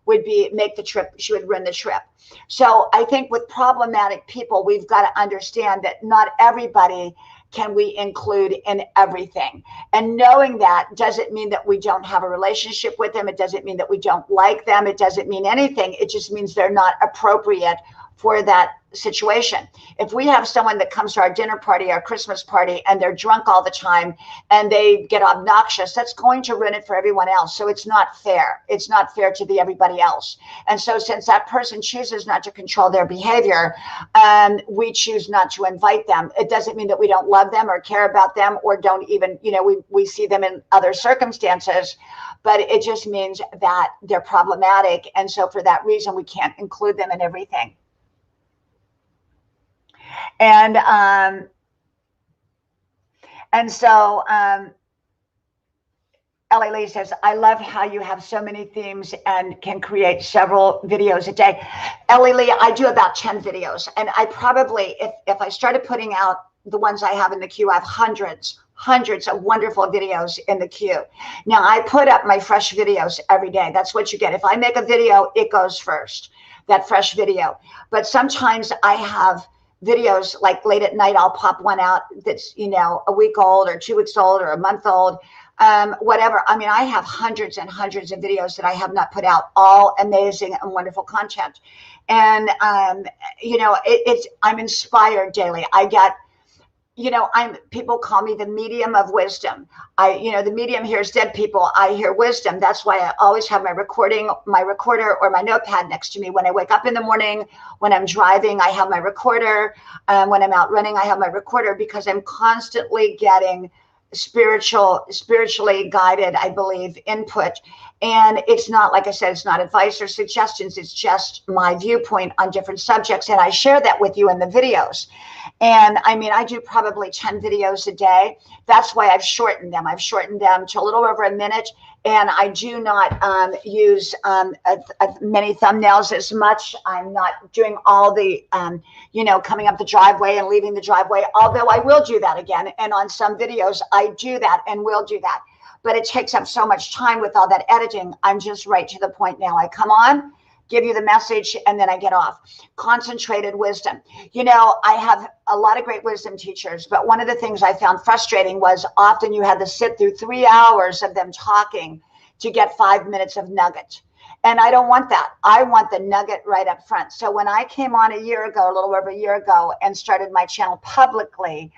would ruin the trip. So I think with problematic people, we've got to understand that not everybody can we include in everything. And knowing that doesn't mean that we don't have a relationship with them. It doesn't mean that we don't like them. It doesn't mean anything. It just means they're not appropriate for that situation. If we have someone that comes to our dinner party, our Christmas party, and they're drunk all the time and they get obnoxious, that's going to ruin it for everyone else. So it's not fair. It's not fair to everybody else. And so since that person chooses not to control their behavior, we choose not to invite them. It doesn't mean that we don't love them or care about them or don't even, we see them in other circumstances, but it just means that they're problematic. And so for that reason, we can't include them in everything. And so Ellie Lee says, I love how you have so many themes and can create several videos a day. Ellie Lee, I do about 10 videos. And I probably, if I started putting out the ones I have in the queue, I have hundreds of wonderful videos in the queue. Now, I put up my fresh videos every day. That's what you get. If I make a video, it goes first, that fresh video. But sometimes I have videos like late at night, I'll pop one out that's, a week old or 2 weeks old or a month old. Whatever. I mean, I have hundreds and hundreds of videos that I have not put out, all amazing and wonderful content. And, I'm inspired daily. I get, people call me the medium of wisdom. The medium hears dead people. I hear wisdom. That's why I always have my recorder or my notepad next to me. When I wake up in the morning, when I'm driving, I have my recorder. When I'm out running, I have my recorder, because I'm constantly getting spiritually guided, I believe, input. And it's not, like I said, it's not advice or suggestions. It's just my viewpoint on different subjects. And I share that with you in the videos. And I mean, I do probably 10 videos a day. That's why I've shortened them. I've shortened them to a little over a minute. And I do not use many thumbnails as much. I'm not doing all the, coming up the driveway and leaving the driveway, although I will do that again. And on some videos, I do that and will do that. But it takes up so much time with all that editing. I'm just right to the point now. I come on, give you the message, and then I get off. Concentrated wisdom. I have a lot of great wisdom teachers, but one of the things I found frustrating was often you had to sit through 3 hours of them talking to get 5 minutes of nugget. And I don't want that. I want the nugget right up front. So when I came on a little over a year ago, and started my channel publicly,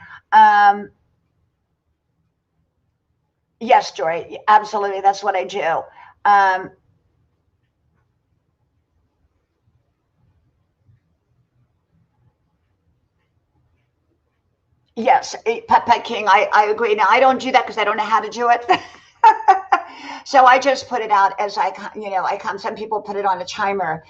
yes, Jory, absolutely. That's what I do. Yes, Pet King, I agree. Now, I don't do that because I don't know how to do it. So I just put it out as I come. Some people put it on a timer,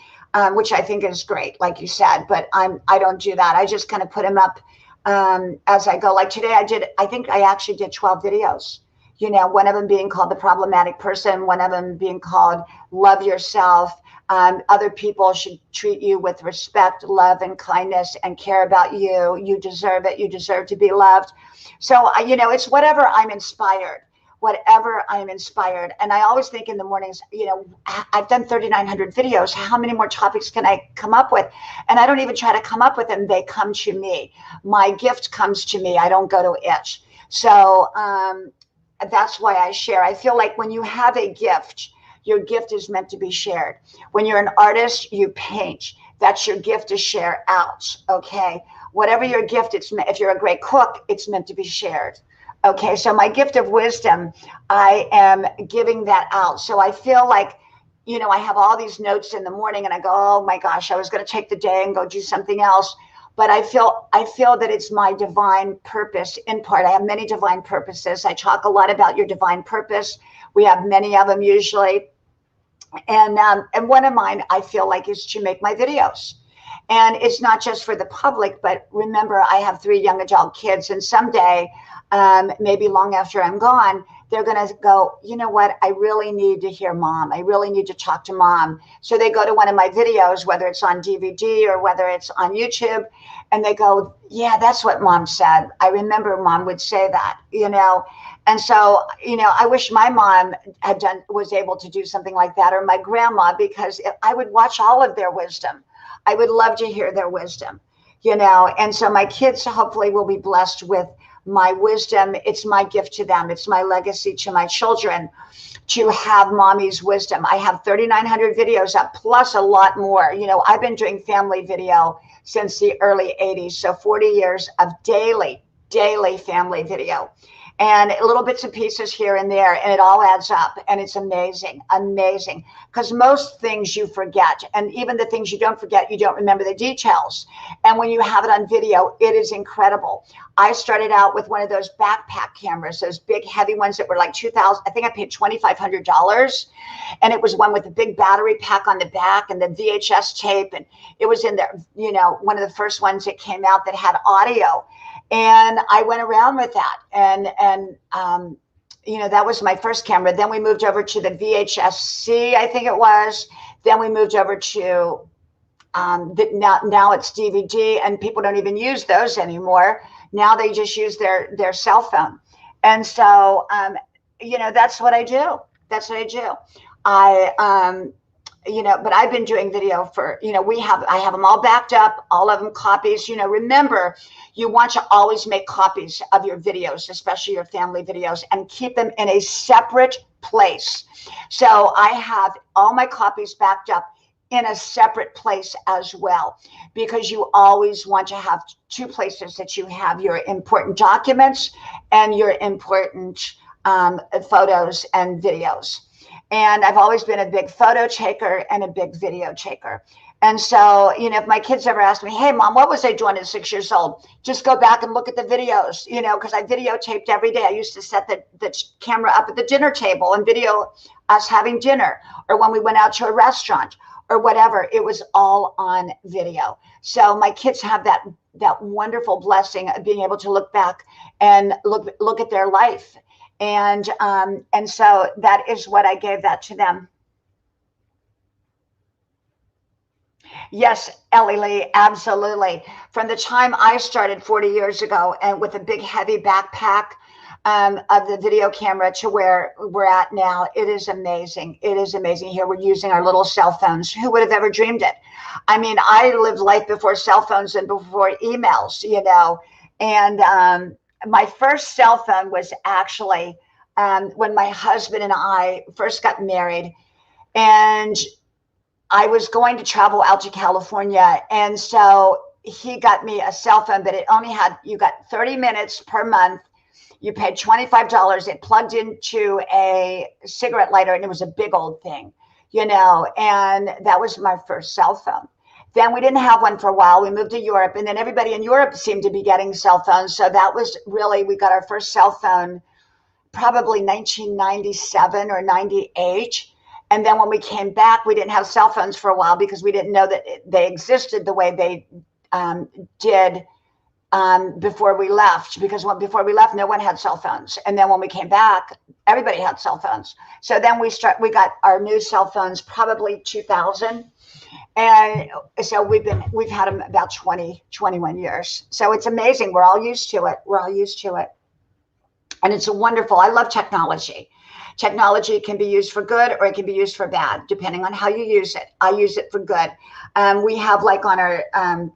which I think is great, like you said, but I don't do that. I just kind of put them up as I go. Like today I think I actually did 12 videos. One of them being called The Problematic Person, one of them being called Love Yourself. Other people should treat you with respect, love, and kindness, and care about you. You deserve it. You deserve to be loved. So, it's whatever I'm inspired. And I always think in the mornings, I've done 3,900 videos. How many more topics can I come up with? And I don't even try to come up with them. They come to me. My gift comes to me. I don't go to it. So that's why I share. I feel like when you have a gift, your gift is meant to be shared. When you're an artist, you paint. That's your gift to share out. Okay. Whatever your gift, if you're a great cook, it's meant to be shared. Okay. So my gift of wisdom, I am giving that out. So I feel like, I have all these notes in the morning and I go, oh my gosh, I was going to take the day and go do something else. But I feel that it's my divine purpose in part. I have many divine purposes. I talk a lot about your divine purpose. We have many of them usually. And one of mine, I feel like, is to make my videos. And it's not just for the public, but remember, I have 3 young adult kids, and someday, maybe long after I'm gone, they're going to go, you know what? I really need to hear mom. I really need to talk to mom. So they go to one of my videos, whether it's on DVD or whether it's on YouTube, and they go, yeah, that's what mom said. I remember mom would say that, And so, I wish my mom was able to do something like that, or my grandma, because I would watch all of their wisdom. I would love to hear their wisdom, And so my kids hopefully will be blessed with my wisdom. It's my gift to them. It's my legacy to my children to have mommy's wisdom. I have 3,900 videos up, plus a lot more. I've been doing family video since the early 80s. So 40 years of daily family video. and little bits and pieces here and there, and it all adds up, and it's amazing, amazing. Because most things you forget, and even the things you don't forget, you don't remember the details. And when you have it on video, it is incredible. I started out with one of those backpack cameras, those big heavy ones that were like $2,000. I think I paid $2,500, and it was one with a big battery pack on the back and the VHS tape, and it was in there, you know, one of the first ones that came out that had audio. And I went around with that, and you know, that was my first camera. Then we moved over to the VHS-C, I think it was. Then we moved over to now it's DVD, and people don't even use those anymore. Now they just use their cell phone. And so, you know, that's what I do. That's what I do. You know, but I've been doing video for, you know, I have them all backed up, all of them copies. You know, remember, you want to always make copies of your videos, especially your family videos, and keep them in a separate place. So I have all my copies backed up in a separate place as well, because you always want to have two places that you have your important documents and your important photos and videos. And I've always been a big photo taker and a big video taker. And so, you know, if my kids ever ask me, hey, Mom, what was I doing at 6 years old? Just go back and look at the videos, you know, because I videotaped every day. I used to set the camera up at the dinner table and video us having dinner, or when we went out to a restaurant or whatever. It was all on video. So my kids have that wonderful blessing of being able to look back and look at their life. And so that is what I gave that to them. Yes, Ellie Lee, absolutely. From the time I started 40 years ago, and with a big heavy backpack of the video camera to where we're at now, it is amazing. It is amazing. Here we're using our little cell phones. Who would have ever dreamed it? I mean, I lived life before cell phones and before emails, you know, and my first cell phone was actually when my husband and I first got married, and I was going to travel out to California. And so he got me a cell phone, but it only had, you got 30 minutes per month. You paid $25. It plugged into a cigarette lighter, and it was a big old thing, you know, and that was my first cell phone. Then we didn't have one for a while. We moved to Europe, and then everybody in Europe seemed to be getting cell phones. So that was really, we got our first cell phone probably 1997 or 98. And then when we came back, we didn't have cell phones for a while because we didn't know that they existed the way they did before we left. Because before we left, no one had cell phones. And then when we came back, everybody had cell phones. So then we got our new cell phones probably 2000. And so we've had them about 21 years. So it's amazing. We're all used to it. We're all used to it. And it's wonderful. I love technology. Technology can be used for good, or it can be used for bad, depending on how you use it. I use it for good. We have like on our,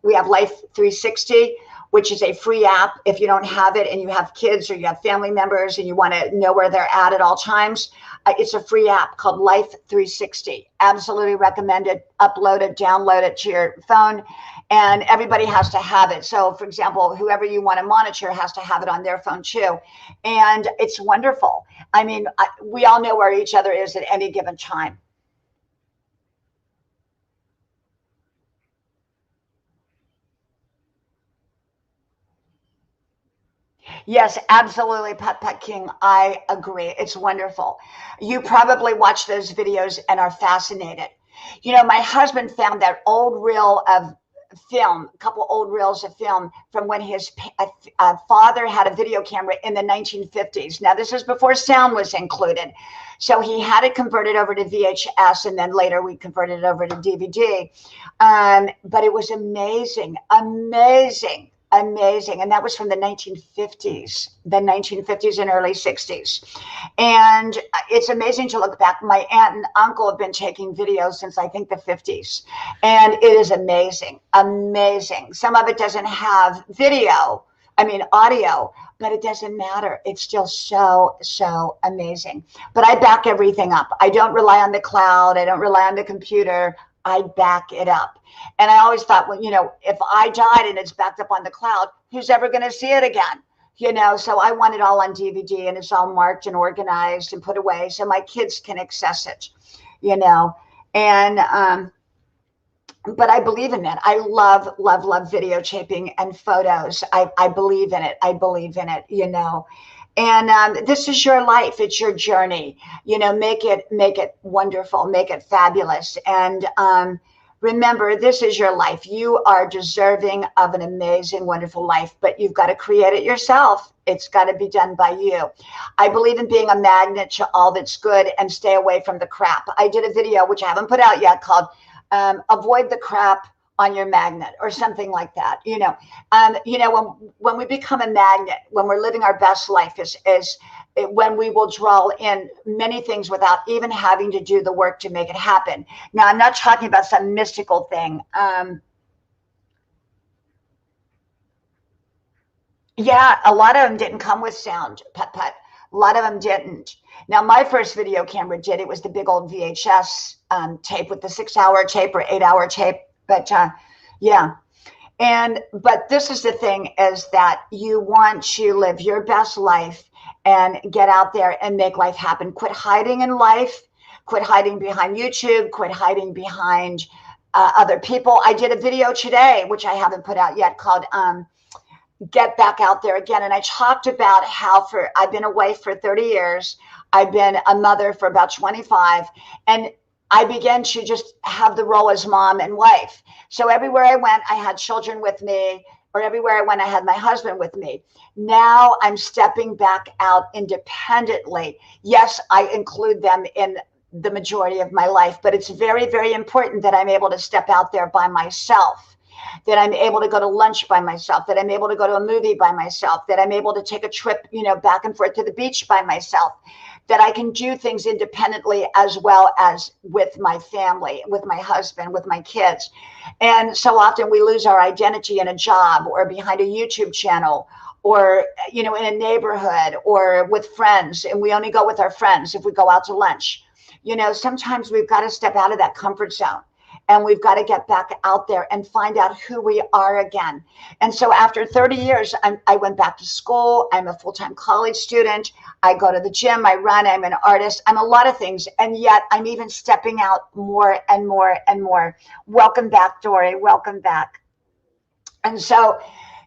we have Life 360, which is a free app. If you don't have it and you have kids or you have family members and you want to know where they're at all times, it's a free app called Life 360. Absolutely recommend it. Upload it, download it to your phone, and everybody has to have it. So for example, whoever you want to monitor has to have it on their phone too. And it's wonderful. I mean, we all know where each other is at any given time. Yes, absolutely, Pat King. I agree. It's wonderful. You probably watch those videos and are fascinated. You know, my husband found that old reel of film, a couple old reels of film from when his father had a video camera in the 1950s. Now, this is before sound was included. So he had it converted over to VHS, and then later we converted it over to DVD. But it was amazing, amazing. Amazing. And that was from the 1950s and early 60s. And it's amazing to look back. My aunt and uncle have been taking videos since I think the 50s. And it is amazing, amazing. Some of it doesn't have audio, but it doesn't matter. It's still so amazing. But I back everything up. I don't rely on the cloud. I don't rely on the computer. I back it up. And I always thought, well, you know, if I died and it's backed up on the cloud, who's ever going to see it again? you know, so I want it all on DVD, and it's all marked and organized and put away so my kids can access it, you know. And but I believe in it. I love, love, love videotaping and photos. I believe in it. I believe in it, you know. And this is your life. It's your journey. You know, make it wonderful, make it fabulous. And remember, this is your life. You are deserving of an amazing, wonderful life, but you've got to create it yourself. It's got to be done by you. I believe in being a magnet to all that's good and stay away from the crap. I did a video, which I haven't put out yet, called Avoid the Crap on Your Magnet, or something like that. You know, when we become a magnet, when we're living our best life, is when we will draw in many things without even having to do the work to make it happen. Now, I'm not talking about some mystical thing. Yeah, a lot of them didn't come with sound, Put. A lot of them didn't. Now, my first video camera did. It was the big old VHS tape with the 6-hour tape or 8-hour tape. But yeah. But this is the thing, is that you want to live your best life and get out there and make life happen. Quit hiding in life. Quit hiding behind YouTube. Quit hiding behind other people. I did a video today, which I haven't put out yet, called Get Back Out There Again. And I talked about how I've been away for 30 years. I've been a mother for about 25. And I began to just have the role as mom and wife. So everywhere I went, I had children with me, or everywhere I went, I had my husband with me. Now I'm stepping back out independently. Yes, I include them in the majority of my life, but it's very, very important that I'm able to step out there by myself, that I'm able to go to lunch by myself, that I'm able to go to a movie by myself, that I'm able to take a trip, you know, back and forth to the beach by myself, that I can do things independently as well as with my family, with my husband, with my kids. And so often we lose our identity in a job or behind a YouTube channel, or, you know, in a neighborhood or with friends. And we only go with our friends if we go out to lunch. You know, sometimes we've got to step out of that comfort zone. And we've got to get back out there and find out who we are again. And so after 30 years, I went back to school. I'm a full-time college student. I go to the gym. I run. I'm an artist. I'm a lot of things. And yet I'm even stepping out more and more and more. Welcome back, Dory. Welcome back. And so,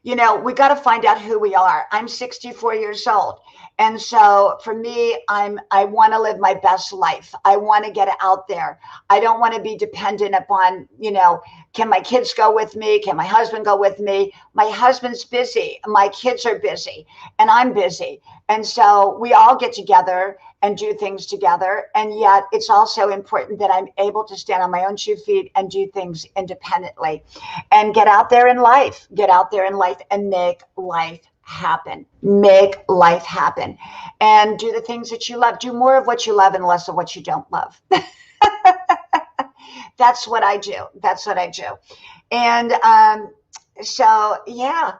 you know, we got to find out who we are. I'm 64 years old. And so for me, I want to live my best life. I want to get out there. I don't want to be dependent upon, you know, can my kids go with me? Can my husband go with me? My husband's busy. My kids are busy, and I'm busy. And so we all get together and do things together. And yet it's also important that I'm able to stand on my own 2 feet and do things independently and get out there in life, and make life happen. Make life happen, and do the things that you love. Do more of what you love and less of what you don't love. That's what I do. That's what I do. And so yeah.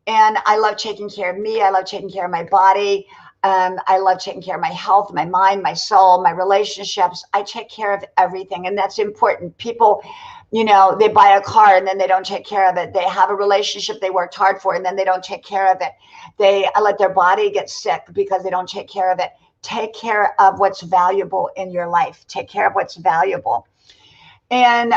And I love taking care of me. I love taking care of my body. I love taking care of my health, my mind, my soul, my relationships. I take care of everything, and that's important. People, you know, they buy a car and then they don't take care of it. They have a relationship they worked hard for and then they don't take care of it. They let their body get sick because they don't take care of it. Take care of what's valuable in your life. Take care of what's valuable. And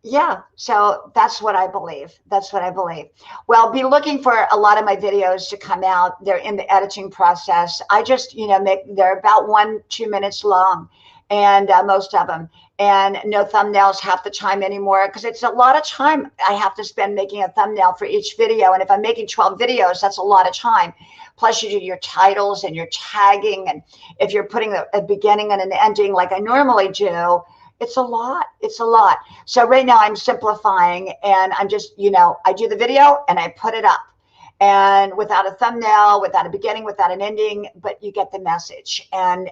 yeah, so that's what I believe. That's what I believe. Well, be looking for a lot of my videos to come out. They're in the editing process. I just, you know, they're about 1-2 minutes long, and most of them. And no thumbnails half the time anymore, because it's a lot of time I have to spend making a thumbnail for each video. And if I'm making 12 videos, that's a lot of time. Plus you do your titles and your tagging. And if you're putting a beginning and an ending like I normally do, it's a lot. It's a lot. So right now I'm simplifying, and I'm just, you know, I do the video and I put it up. And without a thumbnail, without a beginning, without an ending, but you get the message. And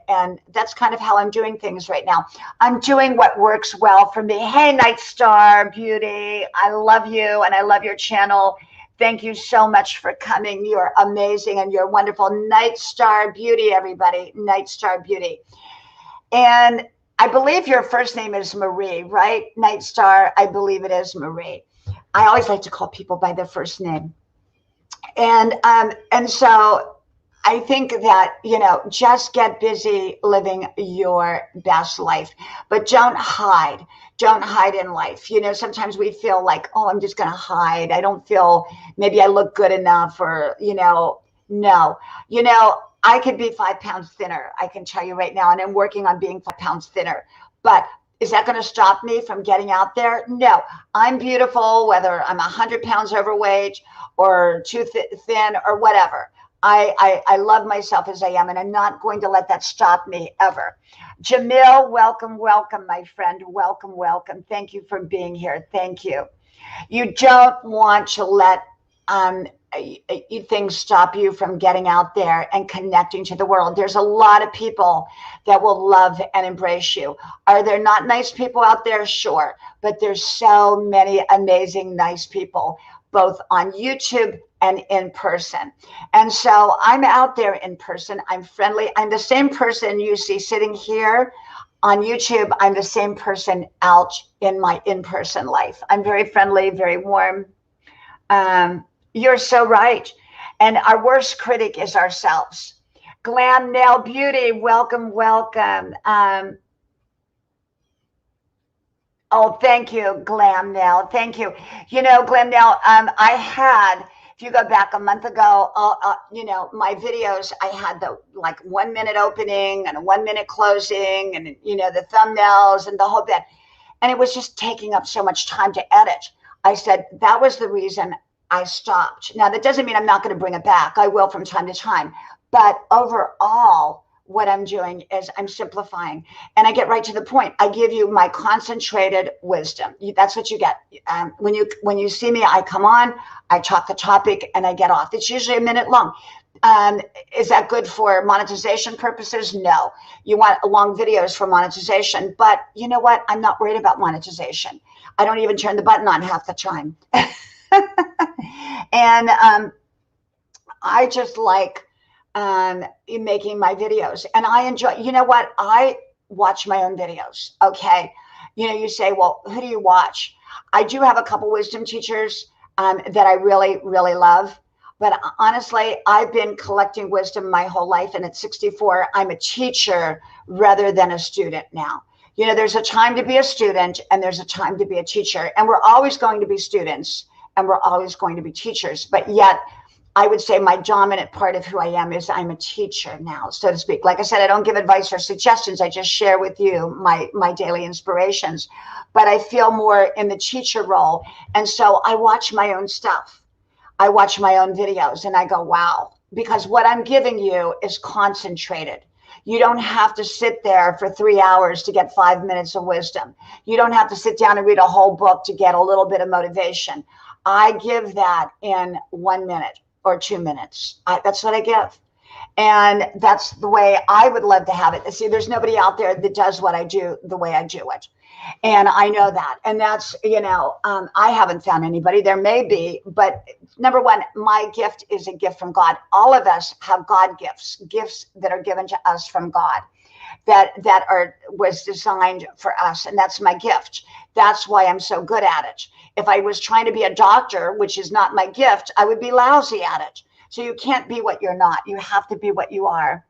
that's kind of how I'm doing things right now. I'm doing what works well for me. Hey, Night Star Beauty, I love you and I love your channel. Thank you so much for coming. You're amazing and you're wonderful. Night Star Beauty, everybody. Night Star Beauty. And I believe your first name is Marie, right? Night Star, I believe it is Marie. I always like to call people by their first name. And so I think that, just get busy living your best life, but don't hide. Don't hide in life. Sometimes we feel like, oh, I'm just going to hide. I don't feel maybe I look good enough, or, no. I could be 5 pounds thinner. I can tell you right now, and I'm working on being 5 pounds thinner. But is that going to stop me from getting out there? No. I'm beautiful, whether I'm 100 pounds overweight or too thin or whatever. I love myself as I am, and I'm not going to let that stop me ever. Jamil, welcome, welcome, my friend. Welcome, welcome. Thank you for being here. Thank you. You don't want to let um, things stop you from getting out there and connecting to the world. There's a lot of people that will love and embrace you. Are there not nice people out there? Sure. But there's so many amazing, nice people, both on YouTube and in person. And so I'm out there in person. I'm friendly. I'm the same person you see sitting here on YouTube. I'm the same person out in my in-person life. I'm very friendly, very warm. You're so right. And our worst critic is ourselves. Glam Nail Beauty, welcome, welcome. Oh, thank you, Glam Nail. Thank you. Glam Nail, if you go back a month ago, my videos, I had the 1 minute opening and a 1 minute closing, and, the thumbnails and the whole bit. And it was just taking up so much time to edit. I said, that was the reason I stopped. Now, that doesn't mean I'm not going to bring it back. I will from time to time. But overall, what I'm doing is I'm simplifying, and I get right to the point. I give you my concentrated wisdom. That's what you get. When you see me, I come on, I talk the topic, and I get off. It's usually a minute long. Is that good for monetization purposes? No. You want long videos for monetization, but you know what? I'm not worried about monetization. I don't even turn the button on half the time. And I just like making my videos, and I enjoy. You know what? I watch my own videos. Okay. You say, well, who do you watch? I do have a couple wisdom teachers that I really, really love. But honestly, I've been collecting wisdom my whole life. And at 64, I'm a teacher rather than a student now. There's a time to be a student and there's a time to be a teacher. And we're always going to be students and we're always going to be teachers. But yet, I would say my dominant part of who I am is I'm a teacher now, so to speak. Like I said, I don't give advice or suggestions. I just share with you my daily inspirations. But I feel more in the teacher role. And so I watch my own stuff. I watch my own videos and I go, wow, because what I'm giving you is concentrated. You don't have to sit there for 3 hours to get 5 minutes of wisdom. You don't have to sit down and read a whole book to get a little bit of motivation. I give that in 1 minute or 2 minutes. That's what I give. And that's the way I would love to have it. See, there's nobody out there that does what I do the way I do it. And I know that. And that's, I haven't found anybody. There may be, but number one, my gift is a gift from God. All of us have God gifts that are given to us from God that was designed for us. And that's my gift. That's why I'm so good at it. If I was trying to be a doctor, which is not my gift, I would be lousy at it. So you can't be what you're not. You have to be what you are.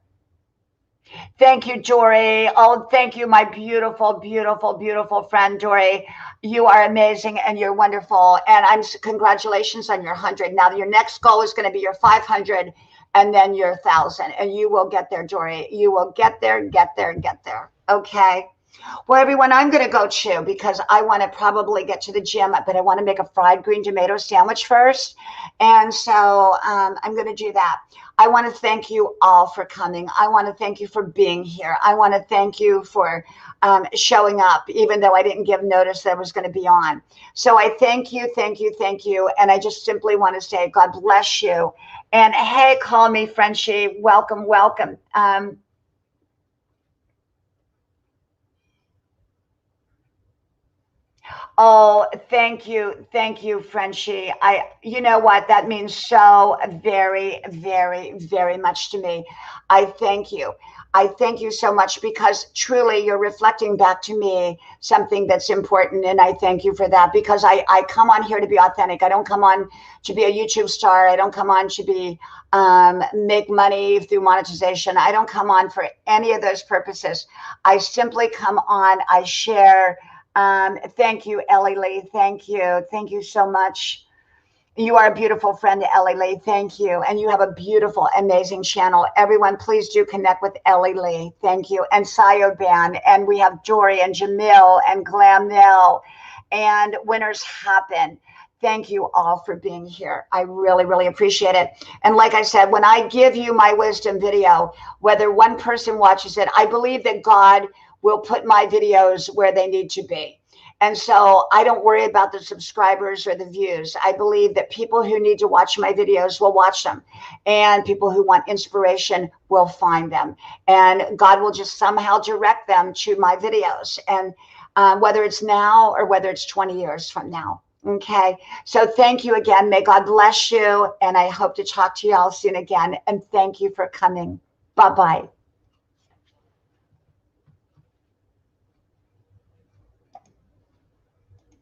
Thank you, Dory. Oh, thank you, my beautiful, beautiful, beautiful friend, Dory. You are amazing and you're wonderful. And congratulations on your 100. Now, your next goal is going to be your 500 and then your 1,000. And you will get there, Dory. You will get there, get there, get there. Okay. Well, everyone, I'm going to go too because I want to probably get to the gym, but I want to make a fried green tomato sandwich first. And so I'm going to do that. I want to thank you all for coming. I want to thank you for being here. I want to thank you for showing up, even though I didn't give notice that I was going to be on. So I thank you, thank you, thank you. And I just simply want to say, God bless you. And hey, call me Frenchie. Welcome, welcome. Oh, thank you, Frenchie. You know what? That means so very, very, very much to me. I thank you. I thank you so much because truly you're reflecting back to me something that's important. And I thank you for that because I come on here to be authentic. I don't come on to be a YouTube star. I don't come on to be make money through monetization. I don't come on for any of those purposes. I simply come on, I share. Thank you, Ellie Lee. Thank you. Thank you so much. You are a beautiful friend, Ellie Lee. Thank you. And you have a beautiful, amazing channel. Everyone, please do connect with Ellie Lee. Thank you. And Sayoban. And we have Dory and Jamil and Glamnell. And Winners Happen. Thank you all for being here. I really, really appreciate it. And like I said, when I give you my wisdom video, whether one person watches it, I believe that God will put my videos where they need to be. And so I don't worry about the subscribers or the views. I believe that people who need to watch my videos will watch them, and people who want inspiration will find them. And God will just somehow direct them to my videos. And whether it's now or whether it's 20 years from now. Okay. So thank you again. May God bless you. And I hope to talk to you all soon again. And thank you for coming. Bye-bye.